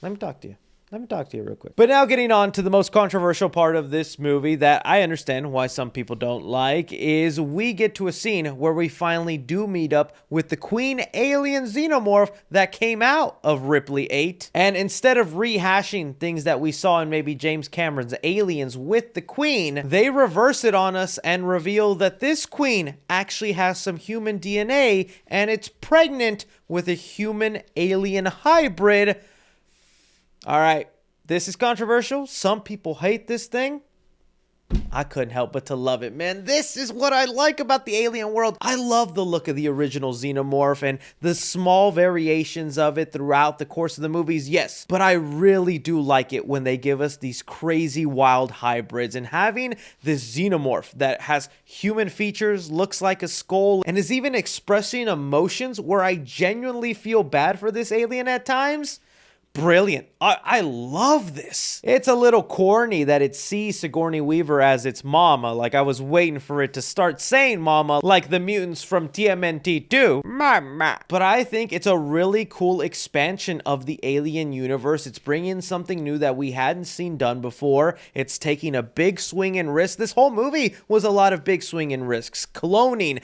Let me talk to you. Let me talk to you real quick. But now getting on to the most controversial part of this movie that I understand why some people don't like is we get to a scene where we finally do meet up with the Queen alien xenomorph that came out of Ripley 8. And instead of rehashing things that we saw in maybe James Cameron's Aliens with the Queen, they reverse it on us and reveal that this Queen actually has some human DNA and it's pregnant with a human alien hybrid. All right, this is controversial. Some people hate this thing. I couldn't help but to love it, man. This is what I like about the Alien world. I love the look of the original Xenomorph and the small variations of it throughout the course of the movies, yes. But I really do like it when they give us these crazy wild hybrids. And having this Xenomorph that has human features, looks like a skull, and is even expressing emotions where I genuinely feel bad for this alien at times. Brilliant. I love this. It's a little corny that it sees Sigourney Weaver as its mama. Like I was waiting for it to start saying mama like the mutants from TMNT 2. Mama. But I think it's a really cool expansion of the Alien universe. It's bringing something new that we hadn't seen done before. It's taking a big swing and risk. This whole movie was a lot of big swing and risks. Cloning,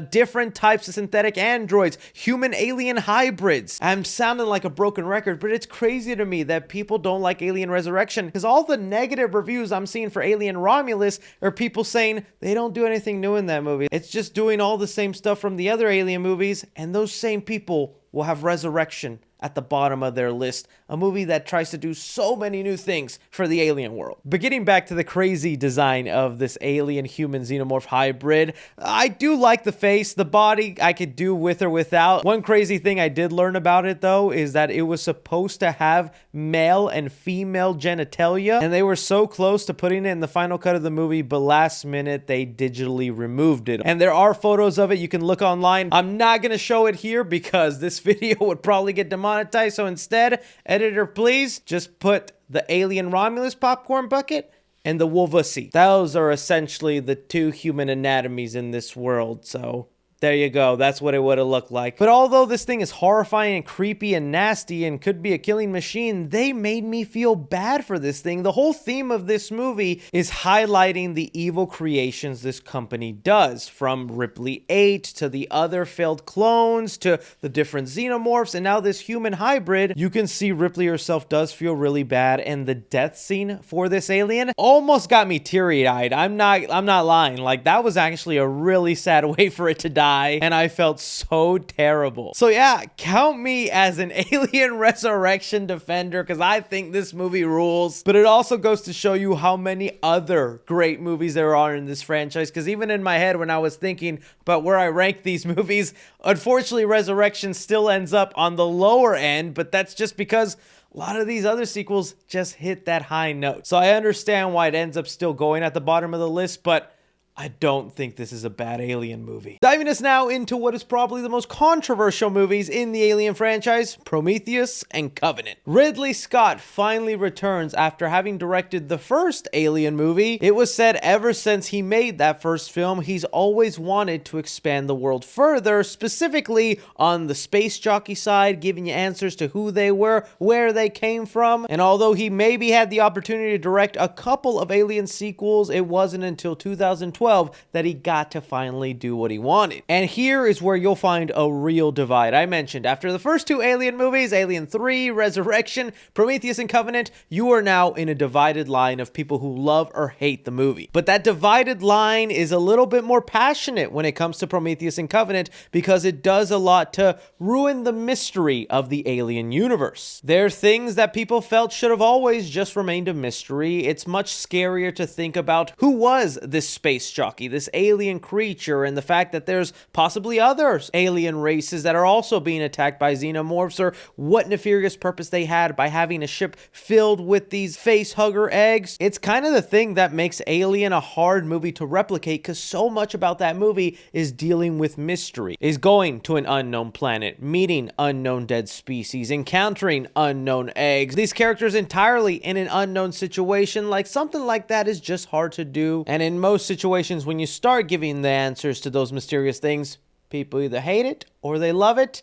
different types of synthetic androids, human alien hybrids. I'm sounding like a broken record, but it's crazy to me that people don't like Alien Resurrection because all the negative reviews I'm seeing for Alien Romulus are people saying they don't do anything new in that movie. It's just doing all the same stuff from the other Alien movies, and those same people will have Resurrection at the bottom of their list, a movie that tries to do so many new things for the alien world. But getting back to the crazy design of this alien-human xenomorph hybrid, I do like the face. The body I could do with or without. One crazy thing I did learn about it, though, is that it was supposed to have male and female genitalia, and they were so close to putting it in the final cut of the movie, but last minute they digitally removed it. And there are photos of it you can look online. I'm not going to show it here because this video would probably get demonetized, so instead, editor, please just put the Alien Romulus popcorn bucket and the Wolvussy. Those are essentially the two human anatomies in this world, so there you go. That's what it would have looked like. But although this thing is horrifying and creepy and nasty and could be a killing machine, they made me feel bad for this thing. The whole theme of this movie is highlighting the evil creations this company does, from Ripley 8 to the other failed clones to the different xenomorphs and now this human hybrid. You can see Ripley herself does feel really bad, and the death scene for this alien almost got me teary-eyed. I'm not lying. Like, that was actually a really sad way for it to die. And I felt so terrible. So yeah, count me as an Alien Resurrection defender because I think this movie rules. But it also goes to show you how many other great movies there are in this franchise, because even in my head when I was thinking about where I rank these movies, unfortunately Resurrection still ends up on the lower end, but that's just because a lot of these other sequels just hit that high note. So I understand why it ends up still going at the bottom of the list, but I don't think this is a bad Alien movie. Diving us now into what is probably the most controversial movies in the Alien franchise, Prometheus and Covenant. Ridley Scott finally returns after having directed the first Alien movie. It was said ever since he made that first film, he's always wanted to expand the world further, specifically on the space jockey side, giving you answers to who they were, where they came from. And although he maybe had the opportunity to direct a couple of Alien sequels, it wasn't until 2012 2012 that he got to finally do what he wanted. And here is where you'll find a real divide. I mentioned after the first two Alien movies, Alien 3, Resurrection, Prometheus, and Covenant, you are now in a divided line of people who love or hate the movie. But that divided line is a little bit more passionate when it comes to Prometheus and Covenant because it does a lot to ruin the mystery of the Alien universe. There are things that people felt should have always just remained a mystery. It's much scarier to think about who was this space jockey, this alien creature, and the fact that there's possibly other alien races that are also being attacked by xenomorphs, or what nefarious purpose they had by having a ship filled with these face-hugger eggs. It's kind of the thing that makes Alien a hard movie to replicate, because so much about that movie is dealing with mystery, is going to an unknown planet, meeting unknown dead species, encountering unknown eggs, these characters entirely in an unknown situation. Like, something like that is just hard to do, and in most situations when you start giving the answers to those mysterious things, people either hate it or they love it.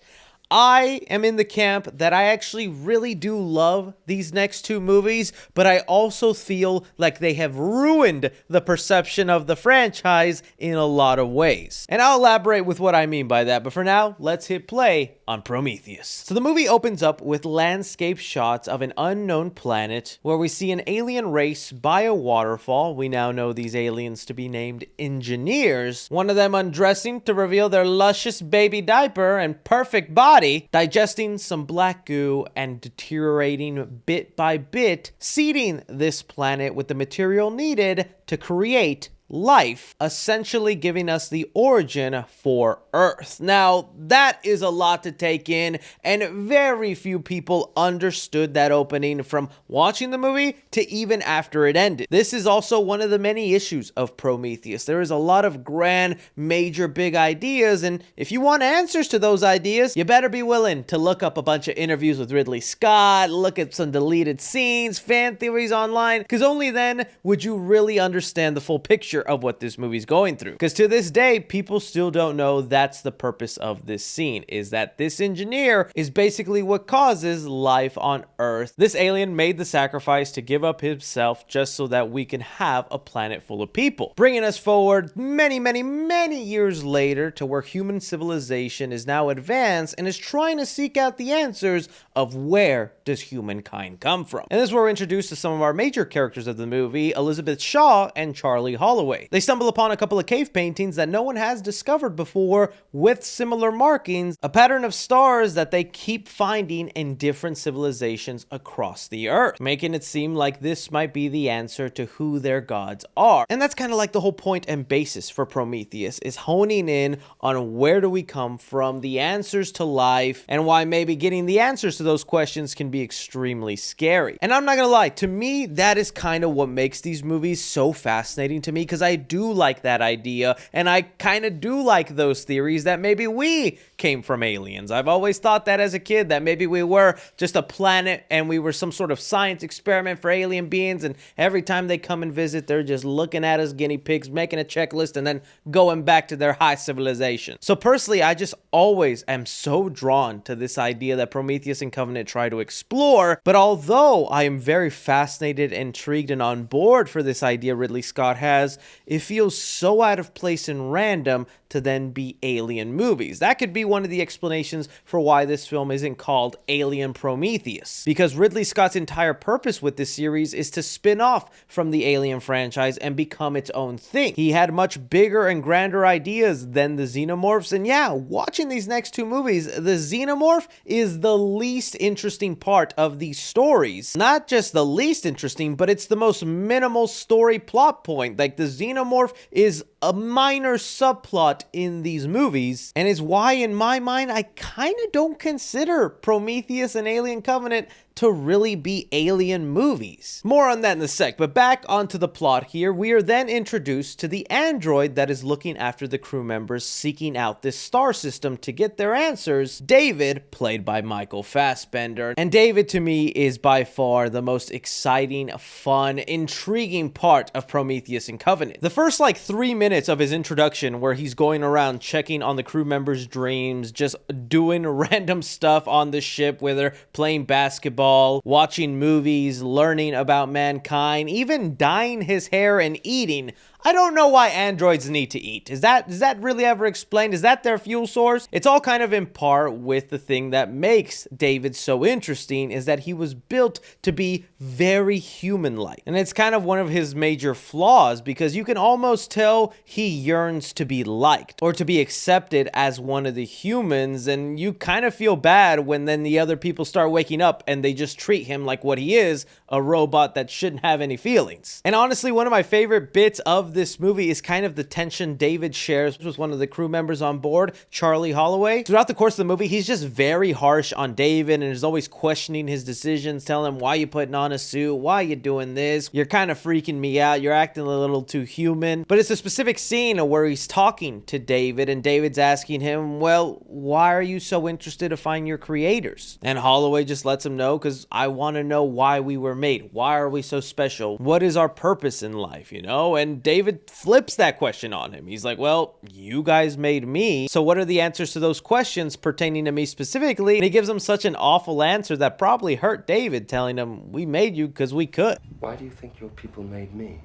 I am in the camp that I actually really do love these next two movies, but I also feel like they have ruined the perception of the franchise in a lot of ways. And I'll elaborate with what I mean by that, but for now, let's hit play on Prometheus. So the movie opens up with landscape shots of an unknown planet where we see an alien race by a waterfall. We now know these aliens to be named engineers. One of them undressing to reveal their luscious baby diaper and perfect body, digesting some black goo and deteriorating bit by bit, seeding this planet with the material needed to create life, essentially giving us the origin for Earth. Now, that is a lot to take in, and very few people understood that opening from watching the movie to even after it ended. This is also one of the many issues of Prometheus. There is a lot of grand, major, big ideas, and if you want answers to those ideas, you better be willing to look up a bunch of interviews with Ridley Scott, look at some deleted scenes, fan theories online, because only then would you really understand the full picture of what this movie's going through. Because to this day, people still don't know that's the purpose of this scene, is that this engineer is basically what causes life on Earth. This alien made the sacrifice to give up himself just so that we can have a planet full of people. Bringing us forward many, many, many years later to where human civilization is now advanced and is trying to seek out the answers of where does humankind come from. And this is where we're introduced to some of our major characters of the movie, Elizabeth Shaw and Charlie Holloway. They stumble upon a couple of cave paintings that no one has discovered before with similar markings, a pattern of stars that they keep finding in different civilizations across the Earth, making it seem like this might be the answer to who their gods are. And that's kind of like the whole point and basis for Prometheus, is honing in on where do we come from, the answers to life, and why maybe getting the answers to those questions can be extremely scary. And I'm not gonna lie, to me, that is kind of what makes these movies so fascinating to me, because I do like that idea, and I kind of do like those theories that maybe we came from aliens. I've always thought that as a kid, that maybe we were just a planet and we were some sort of science experiment for alien beings, and every time they come and visit, they're just looking at us guinea pigs, making a checklist, and then going back to their high civilization. So personally, I just always am so drawn to this idea that Prometheus and Covenant try to explore, but although I am very fascinated, intrigued, and on board for this idea Ridley Scott has, it feels so out of place and random to then be alien movies. That could be one of the explanations for why this film isn't called Alien Prometheus, because Ridley Scott's entire purpose with this series is to spin off from the Alien franchise and become its own thing. He had much bigger and grander ideas than the xenomorphs, and yeah, watching these next two movies, the xenomorph is the least interesting part of these stories. Not just the least interesting, but it's the most minimal story plot point. Like, the xenomorph is a minor subplot in these movies, and is why in my mind I kind of don't consider Prometheus and Alien Covenant to really be alien movies. More on that in a sec, but back onto the plot here. We are then introduced to the android that is looking after the crew members seeking out this star system to get their answers, David, played by Michael Fassbender. And David, to me, is by far the most exciting, fun, intriguing part of Prometheus and Covenant. The first 3 minutes of his introduction, where he's going around checking on the crew members' dreams, just doing random stuff on the ship, where they're playing basketball, watching movies, learning about mankind, even dyeing his hair and eating. I don't know why androids need to eat. Is that really ever explained? Is that their fuel source? It's all kind of in part with the thing that makes David so interesting, is that he was built to be very human-like. And it's kind of one of his major flaws, because you can almost tell he yearns to be liked or to be accepted as one of the humans, and you kind of feel bad when then the other people start waking up and they just treat him like what he is, a robot that shouldn't have any feelings. And honestly, one of my favorite bits of this movie is kind of the tension David shares with one of the crew members on board, Charlie Holloway. Throughout the course of the movie, he's just very harsh on David and is always questioning his decisions, telling him, why you putting on a suit? Why you doing this? You're kind of freaking me out. You're acting a little too human. But it's a specific scene where he's talking to David and David's asking him, well, why are you so interested to find your creators? And Holloway just lets him know, because I want to know why we were made. Why are we so special? What is our purpose in life, you know? And David flips that question on him. He's like, well, you guys made me, so what are the answers to those questions pertaining to me specifically? And he gives him such an awful answer that probably hurt David, telling him, we made you because we could. Why do you think your people made me?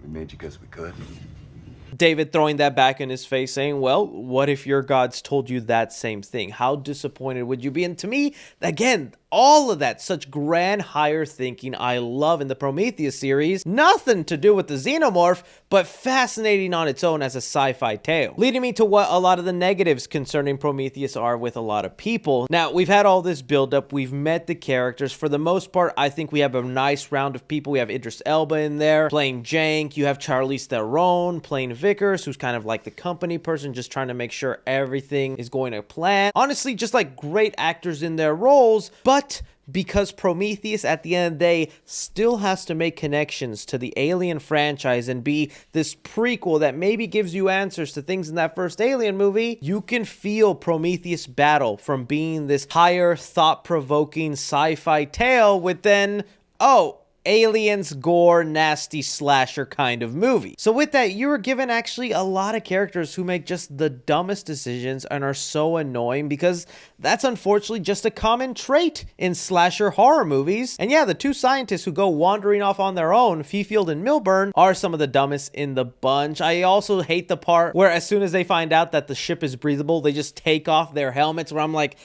We made you because we could. David throwing that back in his face, saying, well, what if your gods told you that same thing? How disappointed would you be? And to me, again, all of that, such grand higher thinking I love in the Prometheus series. Nothing to do with the xenomorph, but fascinating on its own as a sci-fi tale. Leading me to what a lot of the negatives concerning Prometheus are with a lot of people. Now, we've had all this buildup. We've met the characters. For the most part, I think we have a nice round of people. We have Idris Elba in there playing Jank. You have Charlize Theron playing Vickers, who's kind of like the company person, just trying to make sure everything is going to plan. Honestly, just like great actors in their roles, but because Prometheus at the end of the day still has to make connections to the Alien franchise and be this prequel that maybe gives you answers to things in that first Alien movie, you can feel Prometheus battle from being this higher thought-provoking sci-fi tale with then, oh, aliens, gore, nasty slasher kind of movie. So with that, you were given actually a lot of characters who make just the dumbest decisions and are so annoying, because that's unfortunately just a common trait in slasher horror movies. And yeah, the two scientists who go wandering off on their own, Fifield and Milburn, are some of the dumbest in the bunch. I also hate the part where as soon as they find out that the ship is breathable, they just take off their helmets, where I'm like,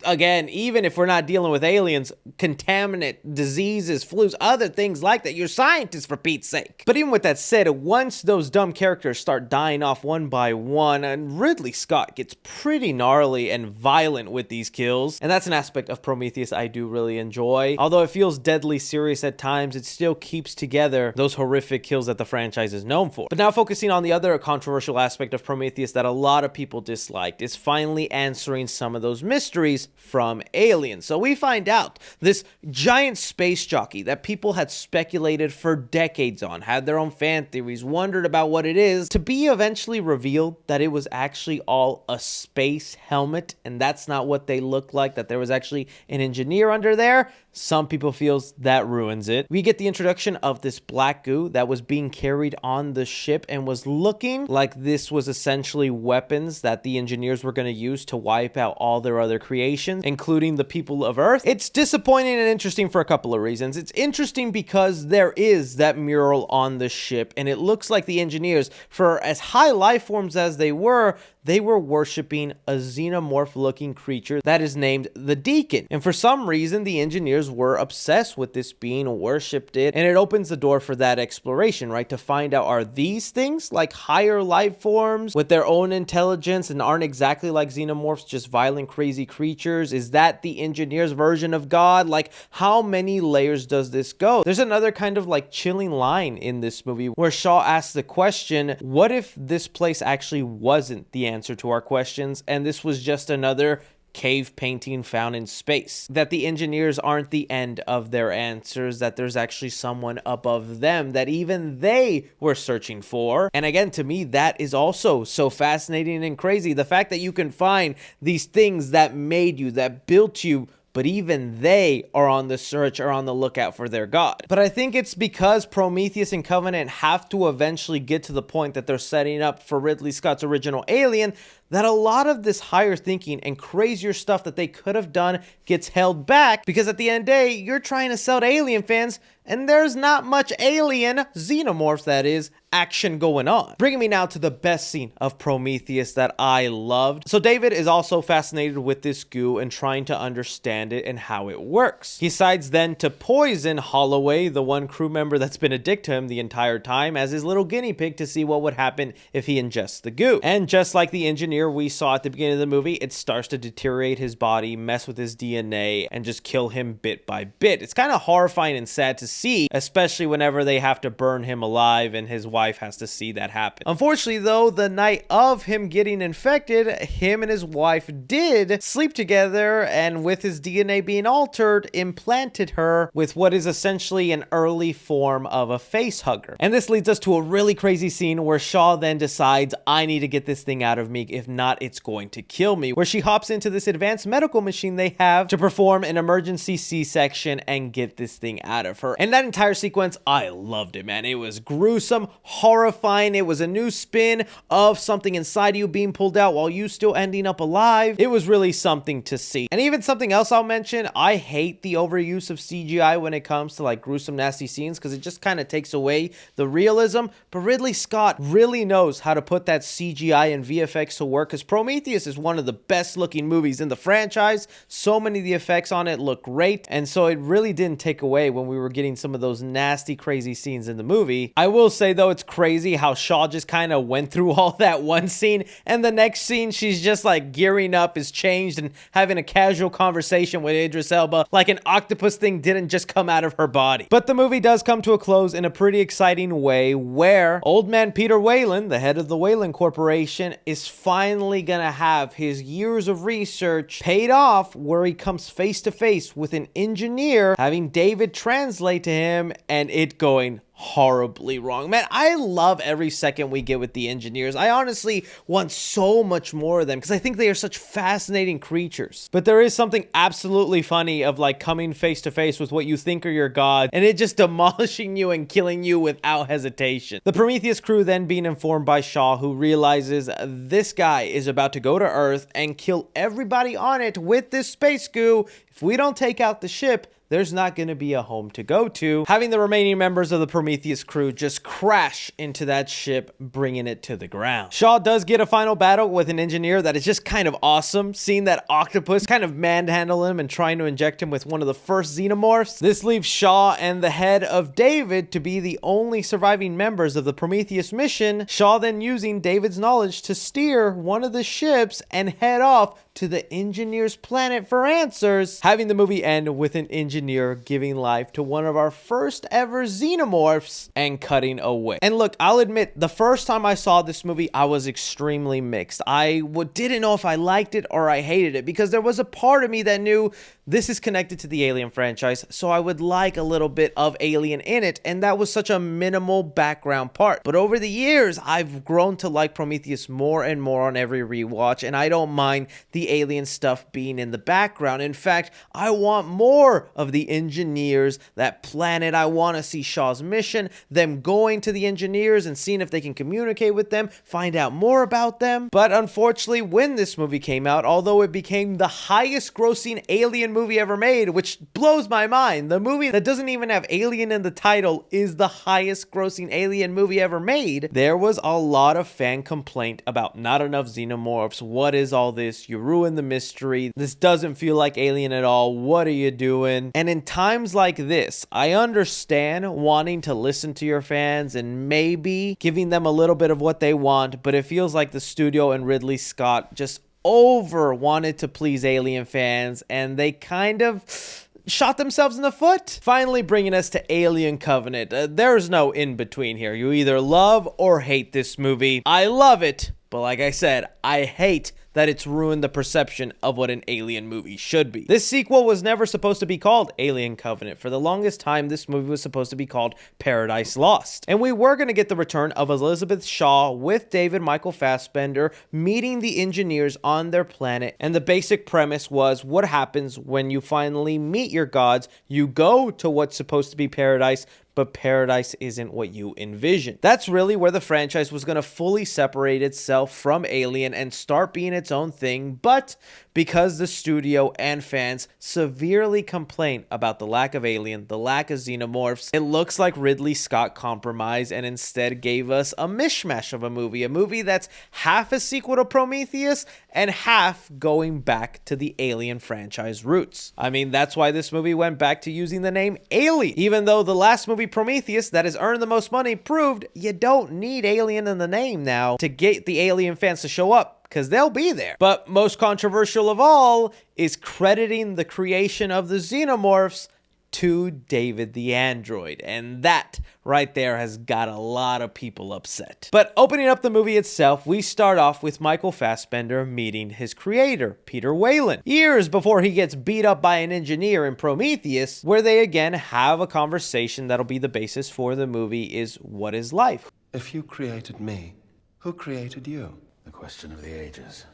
again, even if we're not dealing with aliens, contaminant, diseases, flus, other things like that, you're scientists for Pete's sake. But even with that said, once those dumb characters start dying off one by one, and Ridley Scott gets pretty gnarly and violent with these kills, and that's an aspect of Prometheus I do really enjoy. Although it feels deadly serious at times, it still keeps together those horrific kills that the franchise is known for. But now focusing on the other controversial aspect of Prometheus that a lot of people disliked, is finally answering some of those mysteries from Alien. So we find out this giant space jockey that people had speculated for decades on, had their own fan theories, wondered about what it is, to be eventually revealed that it was actually all a space helmet, and that's not what they looked like, that there was actually an engineer under there. Some people feels that ruins it. We get the introduction of this black goo that was being carried on the ship and was looking like this was essentially weapons that the engineers were going to use to wipe out all their other creations, including the people of Earth. It's disappointing and interesting for a couple of reasons. It's interesting because there is that mural on the ship, and it looks like the engineers, for as high life forms as they were worshiping a xenomorph looking creature that is named the Deacon. And for some reason, the engineers were obsessed with this being, worshipped it, and it opens the door for that exploration, right? To find out, are these things like higher life forms with their own intelligence and aren't exactly like xenomorphs, just violent, crazy creatures? Is that the engineer's version of God? Like, how many layers does this go? There's another kind of like chilling line in this movie where Shaw asks the question, what if this place actually wasn't the answer to our questions, and this was just another cave painting found in space? That the engineers aren't the end of their answers, that there's actually someone above them that even they were searching for. And again, to me, that is also so fascinating and crazy. The fact that you can find these things that made you, that built you, but even they are on the search or on the lookout for their god. But I think it's because Prometheus and Covenant have to eventually get to the point that they're setting up for Ridley Scott's original Alien, that a lot of this higher thinking and crazier stuff that they could have done gets held back because at the end of the day, you're trying to sell to Alien fans and there's not much alien, xenomorphs that is, action going on. Bringing me now to the best scene of Prometheus that I loved. So David is also fascinated with this goo and trying to understand it and how it works. He decides then to poison Holloway, the one crew member that's been a dick to him the entire time, as his little guinea pig to see what would happen if he ingests the goo. And just like the engineer we saw at the beginning of the movie, it starts to deteriorate his body, mess with his DNA, and just kill him bit by bit. It's kind of horrifying and sad to see, especially whenever they have to burn him alive and his wife has to see that happen. Unfortunately though, the night of him getting infected, him and his wife did sleep together and with his DNA being altered, implanted her with what is essentially an early form of a face hugger. And this leads us to a really crazy scene where Shaw then decides, I need to get this thing out of me, if not it's going to kill me, where she hops into this advanced medical machine they have to perform an emergency C-section and get this thing out of her. And that entire sequence, I loved it, man. It was gruesome, horrifying. It was a new spin of something inside you being pulled out while you still ending up alive. It was really something to see. And even something else I'll mention, I hate the overuse of CGI when it comes to like gruesome, nasty scenes because it just kind of takes away the realism. But Ridley Scott really knows how to put that CGI and VFX to work because Prometheus is one of the best looking movies in the franchise. So many of the effects on it look great. And so it really didn't take away when we were getting some of those nasty, crazy scenes in the movie. I will say though, it's crazy how Shaw just kind of went through all that one scene and the next scene she's just like gearing up, is changed and having a casual conversation with Idris Elba like an octopus thing didn't just come out of her body. But the movie does come to a close in a pretty exciting way where old man Peter Weyland, the head of the Weyland Corporation, is finally gonna have his years of research paid off where he comes face to face with an engineer, having David translate to him and it going horribly wrong. Man, I love every second we get with the engineers. I honestly want so much more of them because I think they are such fascinating creatures. But there is something absolutely funny of like coming face to face with what you think are your god and it just demolishing you and killing you without hesitation. The Prometheus crew then being informed by Shaw, who realizes this guy is about to go to Earth and kill everybody on it with this space goo. If we don't take out the ship, there's not going to be a home to go to, having the remaining members of the Prometheus crew just crash into that ship, bringing it to the ground. Shaw does get a final battle with an engineer that is just kind of awesome, seeing that octopus kind of manhandle him and trying to inject him with one of the first xenomorphs. This leaves Shaw and the head of David to be the only surviving members of the Prometheus mission. Shaw then using David's knowledge to steer one of the ships and head off to the engineer's planet for answers, having the movie end with an engineer giving life to one of our first ever xenomorphs and cutting away. And look, I'll admit, the first time I saw this movie, I was extremely mixed. I didn't know if I liked it or I hated it because there was a part of me that knew this is connected to the Alien franchise, so I would like a little bit of Alien in it, and that was such a minimal background part. But over the years, I've grown to like Prometheus more and more on every rewatch, and I don't mind the Alien stuff being in the background. In fact, I want more of the engineers, that planet. I want to see Shaw's mission, them going to the engineers and seeing if they can communicate with them, find out more about them. But unfortunately, when this movie came out, although it became the highest grossing Alien movie ever made, which blows my mind, the movie that doesn't even have Alien in the title is the highest grossing Alien movie ever made, there was a lot of fan complaint about not enough xenomorphs. What is all this? You ruined the mystery. This doesn't feel like Alien at all. What are you doing? And in times like this, I understand wanting to listen to your fans and maybe giving them a little bit of what they want, but it feels like the studio and Ridley Scott just wanted to please Alien fans, and they kind of shot themselves in the foot. Finally bringing us to Alien Covenant. There's no in between here. You either love or hate this movie. I love it, but like I said, I hate that it's ruined the perception of what an Alien movie should be. This sequel was never supposed to be called Alien Covenant. For the longest time, this movie was supposed to be called Paradise Lost. And we were going to get the return of Elizabeth Shaw with David Michael Fassbender meeting the engineers on their planet. And the basic premise was what happens when you finally meet your gods. You go to what's supposed to be paradise, but paradise isn't what you envision. That's really where the franchise was going to fully separate itself from Alien and start being its own thing, but because the studio and fans severely complain about the lack of Alien, the lack of xenomorphs, it looks like Ridley Scott compromised and instead gave us a mishmash of a movie that's half a sequel to Prometheus and half going back to the Alien franchise roots. I mean, that's why this movie went back to using the name Alien, even though the last movie Prometheus that has earned the most money proved you don't need Alien in the name now to get the Alien fans to show up, because they'll be there. But most controversial of all is crediting the creation of the xenomorphs to David the android, and that right there has got a lot of people upset. But opening up the movie itself, we start off with Michael Fassbender meeting his creator, Peter Whalen, years before he gets beat up by an engineer in Prometheus, where they again have a conversation that'll be the basis for the movie is, what is life? If you created me, who created you? The question of the ages,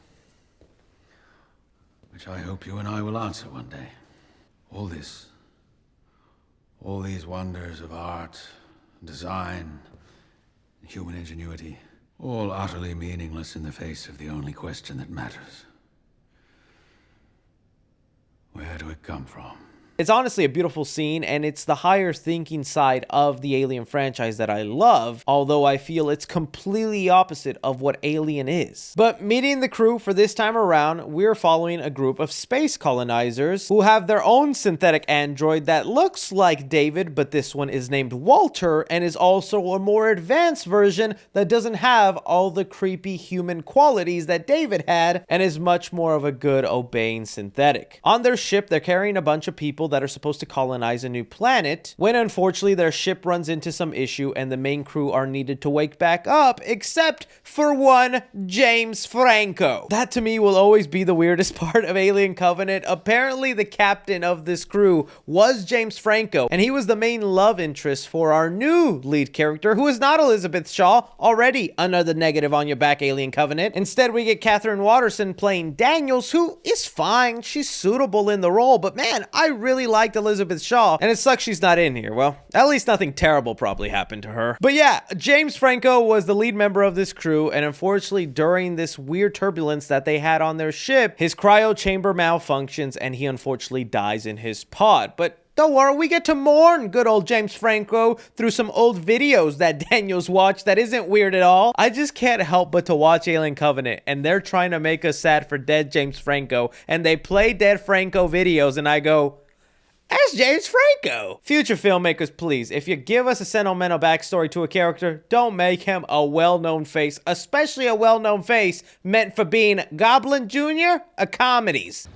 which I hope you and I will answer one day. All these wonders of art, design, and human ingenuity, all utterly meaningless in the face of the only question that matters. Where do it come from? It's honestly a beautiful scene, and it's the higher thinking side of the Alien franchise that I love, although I feel it's completely opposite of what Alien is. But meeting the crew for this time around, we're following a group of space colonizers who have their own synthetic android that looks like David, but this one is named Walter and is also a more advanced version that doesn't have all the creepy human qualities that David had and is much more of a good obeying synthetic. On their ship, they're carrying a bunch of people that are supposed to colonize a new planet, when unfortunately their ship runs into some issue and the main crew are needed to wake back up, except for one James Franco. That to me will always be the weirdest part of Alien Covenant. Apparently the captain of this crew was James Franco, and he was the main love interest for our new lead character, who is not Elizabeth Shaw, already another negative on your back, Alien Covenant. Instead, we get Catherine Waterston playing Daniels, who is fine, she's suitable in the role, but man, I really liked Elizabeth Shaw, and it sucks she's not in here. Well, at least nothing terrible probably happened to her. But yeah, James Franco was the lead member of this crew, and unfortunately during this weird turbulence that they had on their ship, his cryo chamber malfunctions and he unfortunately dies in his pod. But don't worry, we get to mourn good old James Franco through some old videos that Daniels watched that isn't weird at all. I just can't help but to watch Alien Covenant, and they're trying to make us sad for dead James Franco, and they play dead Franco videos, and I go, that's James Franco. Future filmmakers, please, if you give us a sentimental backstory to a character, don't make him a well-known face, especially a well-known face meant for being Goblin Jr. of comedies.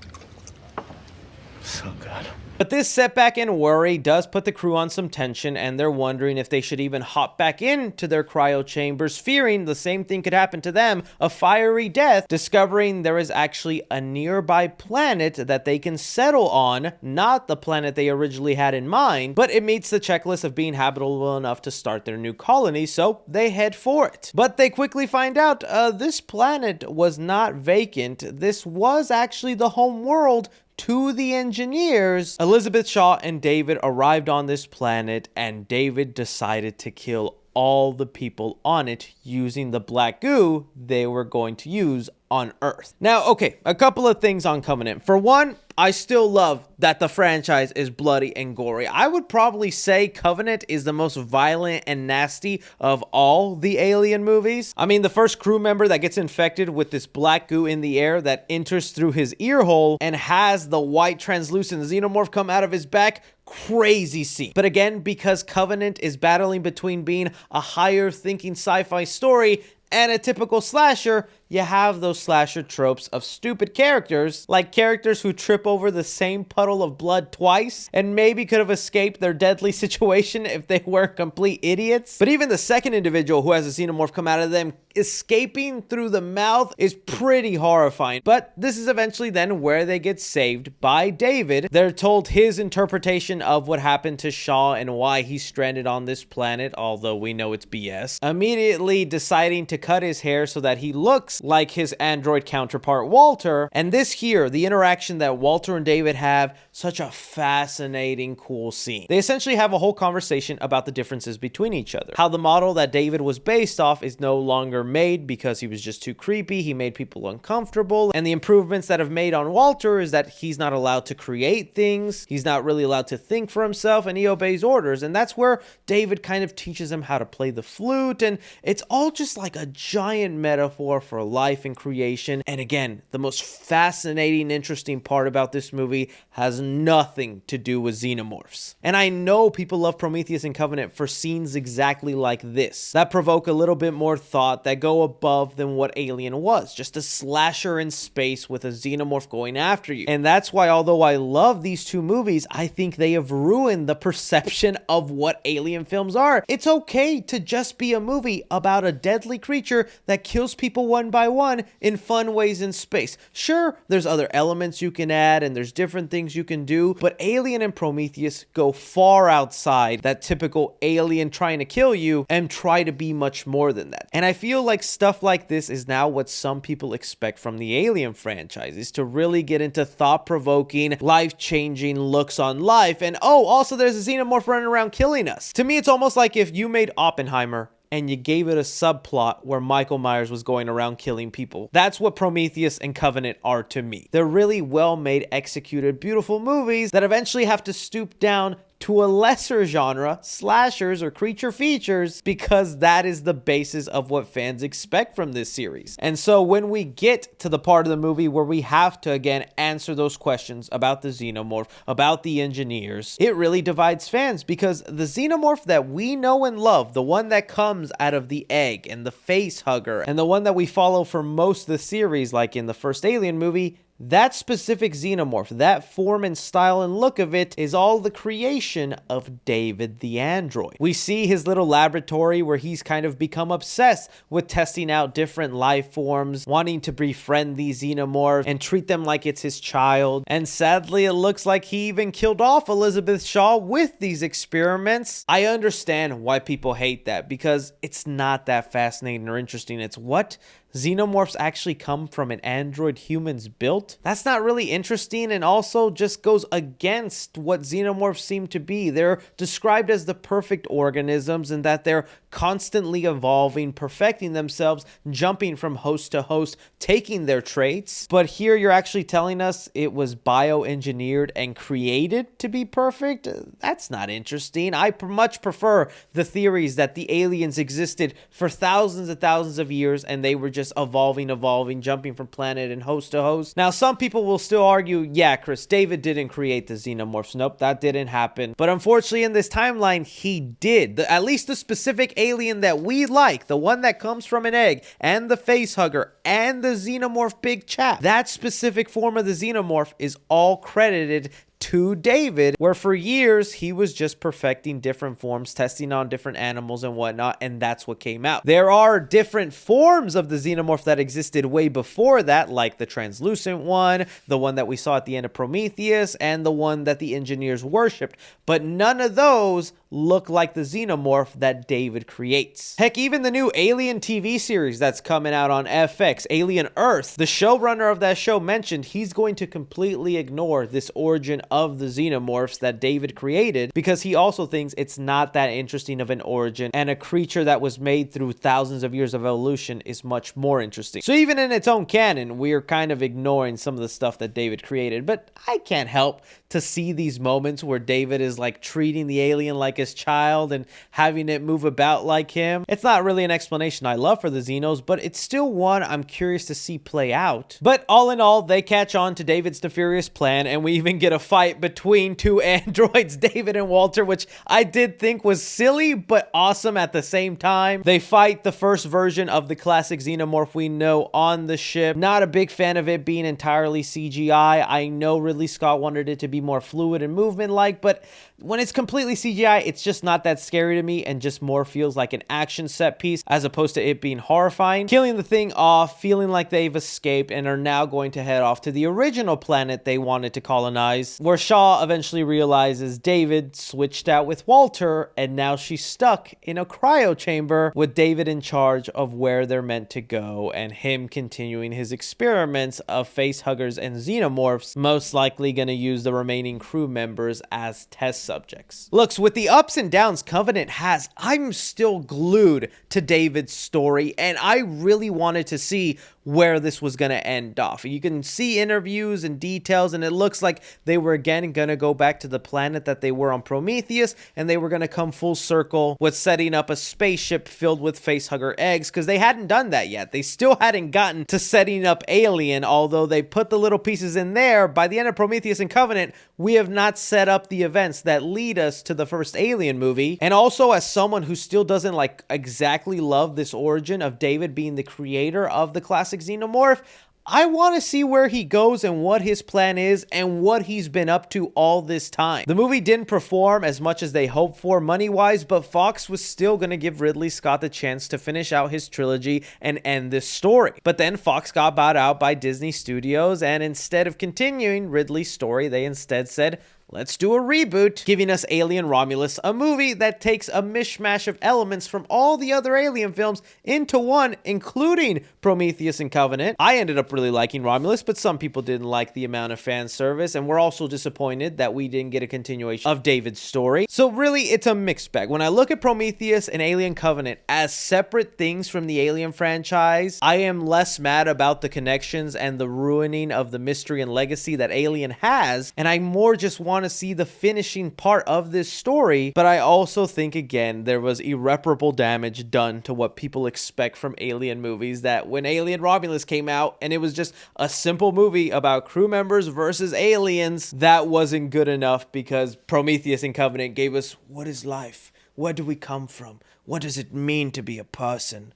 So good. But this setback and worry does put the crew on some tension, and they're wondering if they should even hop back into their cryo chambers, fearing the same thing could happen to them, a fiery death, discovering there is actually a nearby planet that they can settle on, not the planet they originally had in mind, but it meets the checklist of being habitable enough to start their new colony, so they head for it. But they quickly find out this planet was not vacant. This was actually the home world to the engineers. Elizabeth Shaw and David arrived on this planet, and David decided to kill all the people on it using the black goo they were going to use on Earth. Now, okay, a couple of things on Covenant. For one, I still love that the franchise is bloody and gory. I would probably say Covenant is the most violent and nasty of all the Alien movies. I mean, the first crew member that gets infected with this black goo in the air that enters through his ear hole and has the white translucent xenomorph come out of his back, crazy scene. But again, because Covenant is battling between being a higher thinking sci-fi story and a typical slasher, you have those slasher tropes of stupid characters, like characters who trip over the same puddle of blood twice and maybe could have escaped their deadly situation if they weren't complete idiots. But even the second individual who has a xenomorph come out of them escaping through the mouth is pretty horrifying. But this is eventually then where they get saved by David. They're told his interpretation of what happened to Shaw and why he's stranded on this planet, although we know it's BS, immediately deciding to cut his hair so that he looks like his android counterpart Walter. And this here, the interaction that Walter and David have, such a fascinating, cool scene. They essentially have a whole conversation about the differences between each other. How the model that David was based off is no longer made because he was just too creepy, he made people uncomfortable, and the improvements that have made on Walter is that he's not allowed to create things, he's not really allowed to think for himself, and he obeys orders. And that's where David kind of teaches him how to play the flute, and it's all just like a giant metaphor for life and creation. And again, the most fascinating, interesting part about this movie has nothing to do with xenomorphs. And I know people love Prometheus and Covenant for scenes exactly like this, that provoke a little bit more thought, that go above than what Alien was, just a slasher in space with a xenomorph going after you. And that's why, although I love these two movies, I think they have ruined the perception of what Alien films are. It's okay to just be a movie about a deadly creature that kills people one by one in fun ways in space. Sure, there's other elements you can add and there's different things you can do, but Alien and Prometheus go far outside that typical alien trying to kill you and try to be much more than that. And I feel like stuff like this is now what some people expect from the Alien franchise, is to really get into thought-provoking, life-changing looks on life. And oh, also there's a xenomorph running around killing us. To me, it's almost like if you made Oppenheimer and you gave it a subplot where Michael Myers was going around killing people. That's what Prometheus and Covenant are to me. They're really well-made, executed, beautiful movies that eventually have to stoop down to a lesser genre, slashers or creature features, because that is the basis of what fans expect from this series. And so when we get to the part of the movie where we have to again answer those questions about the xenomorph, about the engineers, it really divides fans, because the xenomorph that we know and love, the one that comes out of the egg and the face hugger, and the one that we follow for most of the series, like in the first Alien movie, that specific xenomorph, that form and style and look of it, is all the creation of David the android. We see his little laboratory where he's kind of become obsessed with testing out different life forms, wanting to befriend these xenomorphs and treat them like it's his child. And sadly, it looks like he even killed off Elizabeth Shaw with these experiments. I understand why people hate that, because it's not that fascinating or interesting. It's what xenomorphs actually come from an android humans built. That's not really interesting, and also just goes against what xenomorphs seem to be. They're described as the perfect organisms, and that they're constantly evolving, perfecting themselves, jumping from host to host, taking their traits. But here you're actually telling us it was bioengineered and created to be perfect? That's not interesting. I much prefer the theories that the aliens existed for thousands and thousands of years and they were just evolving, jumping from planet and host to host. Now, some people will still argue, yeah, Chris, David didn't create the xenomorphs. Nope, that didn't happen. But unfortunately, in this timeline, he did. At least the specific alien that we like, the one that comes from an egg, and the face hugger, and the xenomorph big chap, that specific form of the xenomorph is all credited to David, where for years he was just perfecting different forms, testing on different animals and whatnot, and that's what came out. There are different forms of the xenomorph that existed way before that, like the translucent one, the one that we saw at the end of Prometheus, and the one that the engineers worshipped, but none of those look like the xenomorph that David creates. Heck, even the new Alien TV series that's coming out on FX, Alien Earth, the showrunner of that show mentioned he's going to completely ignore this origin of the xenomorphs that David created, because he also thinks it's not that interesting of an origin, and a creature that was made through thousands of years of evolution is much more interesting. So even in its own canon, we're kind of ignoring some of the stuff that David created, but I can't help to see these moments where David is like treating the alien like his child and having it move about like him. It's not really an explanation I love for the Xenos, but it's still one I'm curious to see play out. But all in all, they catch on to David's nefarious plan, and we even get a fight between two androids, David and Walter, which I did think was silly but awesome at the same time. They fight the first version of the classic xenomorph we know on the ship. Not a big fan of it being entirely CGI. I know Ridley Scott wanted it to be more fluid and movement-like, but when it's completely CGI, it's just not that scary to me and just more feels like an action set piece as opposed to it being horrifying. Killing the thing off, feeling like they've escaped and are now going to head off to the original planet they wanted to colonize, where Shaw eventually realizes David switched out with Walter and now she's stuck in a cryo chamber with David in charge of where they're meant to go and him continuing his experiments of facehuggers and xenomorphs, most likely going to use the remaining crew members as test subjects. Looks, with the ups and downs Covenant has, I'm still glued to David's story and I really wanted to see where this was going to end off. You can see interviews and details and it looks like they were again going to go back to the planet that they were on Prometheus and they were going to come full circle with setting up a spaceship filled with facehugger eggs, because they hadn't done that yet. They still hadn't gotten to setting up Alien, although they put the little pieces in there. By the end of Prometheus and Covenant, we have not set up the events that lead us to the first Alien movie. And also, as someone who still doesn't like exactly love this origin of David being the creator of the classic xenomorph, I want to see where he goes and what his plan is and what he's been up to all this time. The movie didn't perform as much as they hoped for money-wise, but Fox was still going to give Ridley Scott the chance to finish out his trilogy and end this story. But then Fox got bought out by Disney Studios, and instead of continuing Ridley's story, they instead said, let's do a reboot, giving us Alien Romulus, a movie that takes a mishmash of elements from all the other Alien films into one, including Prometheus and Covenant. I ended up really liking Romulus, but some people didn't like the amount of fan service, and we're also disappointed that we didn't get a continuation of David's story. So really, it's a mixed bag. When I look at Prometheus and Alien Covenant as separate things from the Alien franchise, I am less mad about the connections and the ruining of the mystery and legacy that Alien has, and I more just want to see the finishing part of this story. But I also think, again, there was irreparable damage done to what people expect from Alien movies, that when Alien Romulus came out and it was just a simple movie about crew members versus aliens, that wasn't good enough, because Prometheus and Covenant gave us, what is life? Where do we come from? What does it mean to be a person?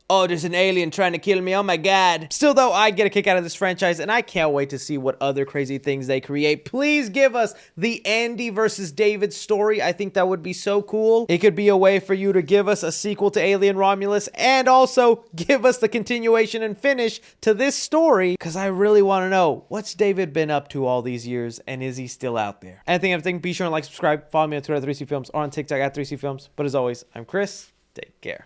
Oh, there's an alien trying to kill me. Oh my god. Still though, I get a kick out of this franchise and I can't wait to see what other crazy things they create. Please give us the Andy versus David story. I think that would be so cool. It could be a way for you to give us a sequel to Alien Romulus and also give us the continuation and finish to this story, because I really want to know, what's David been up to all these years and is he still out there? Anything, be sure to like, subscribe, follow me on Twitter at 3C Films or on TikTok at 3C Films. But as always, I'm Chris. Take care.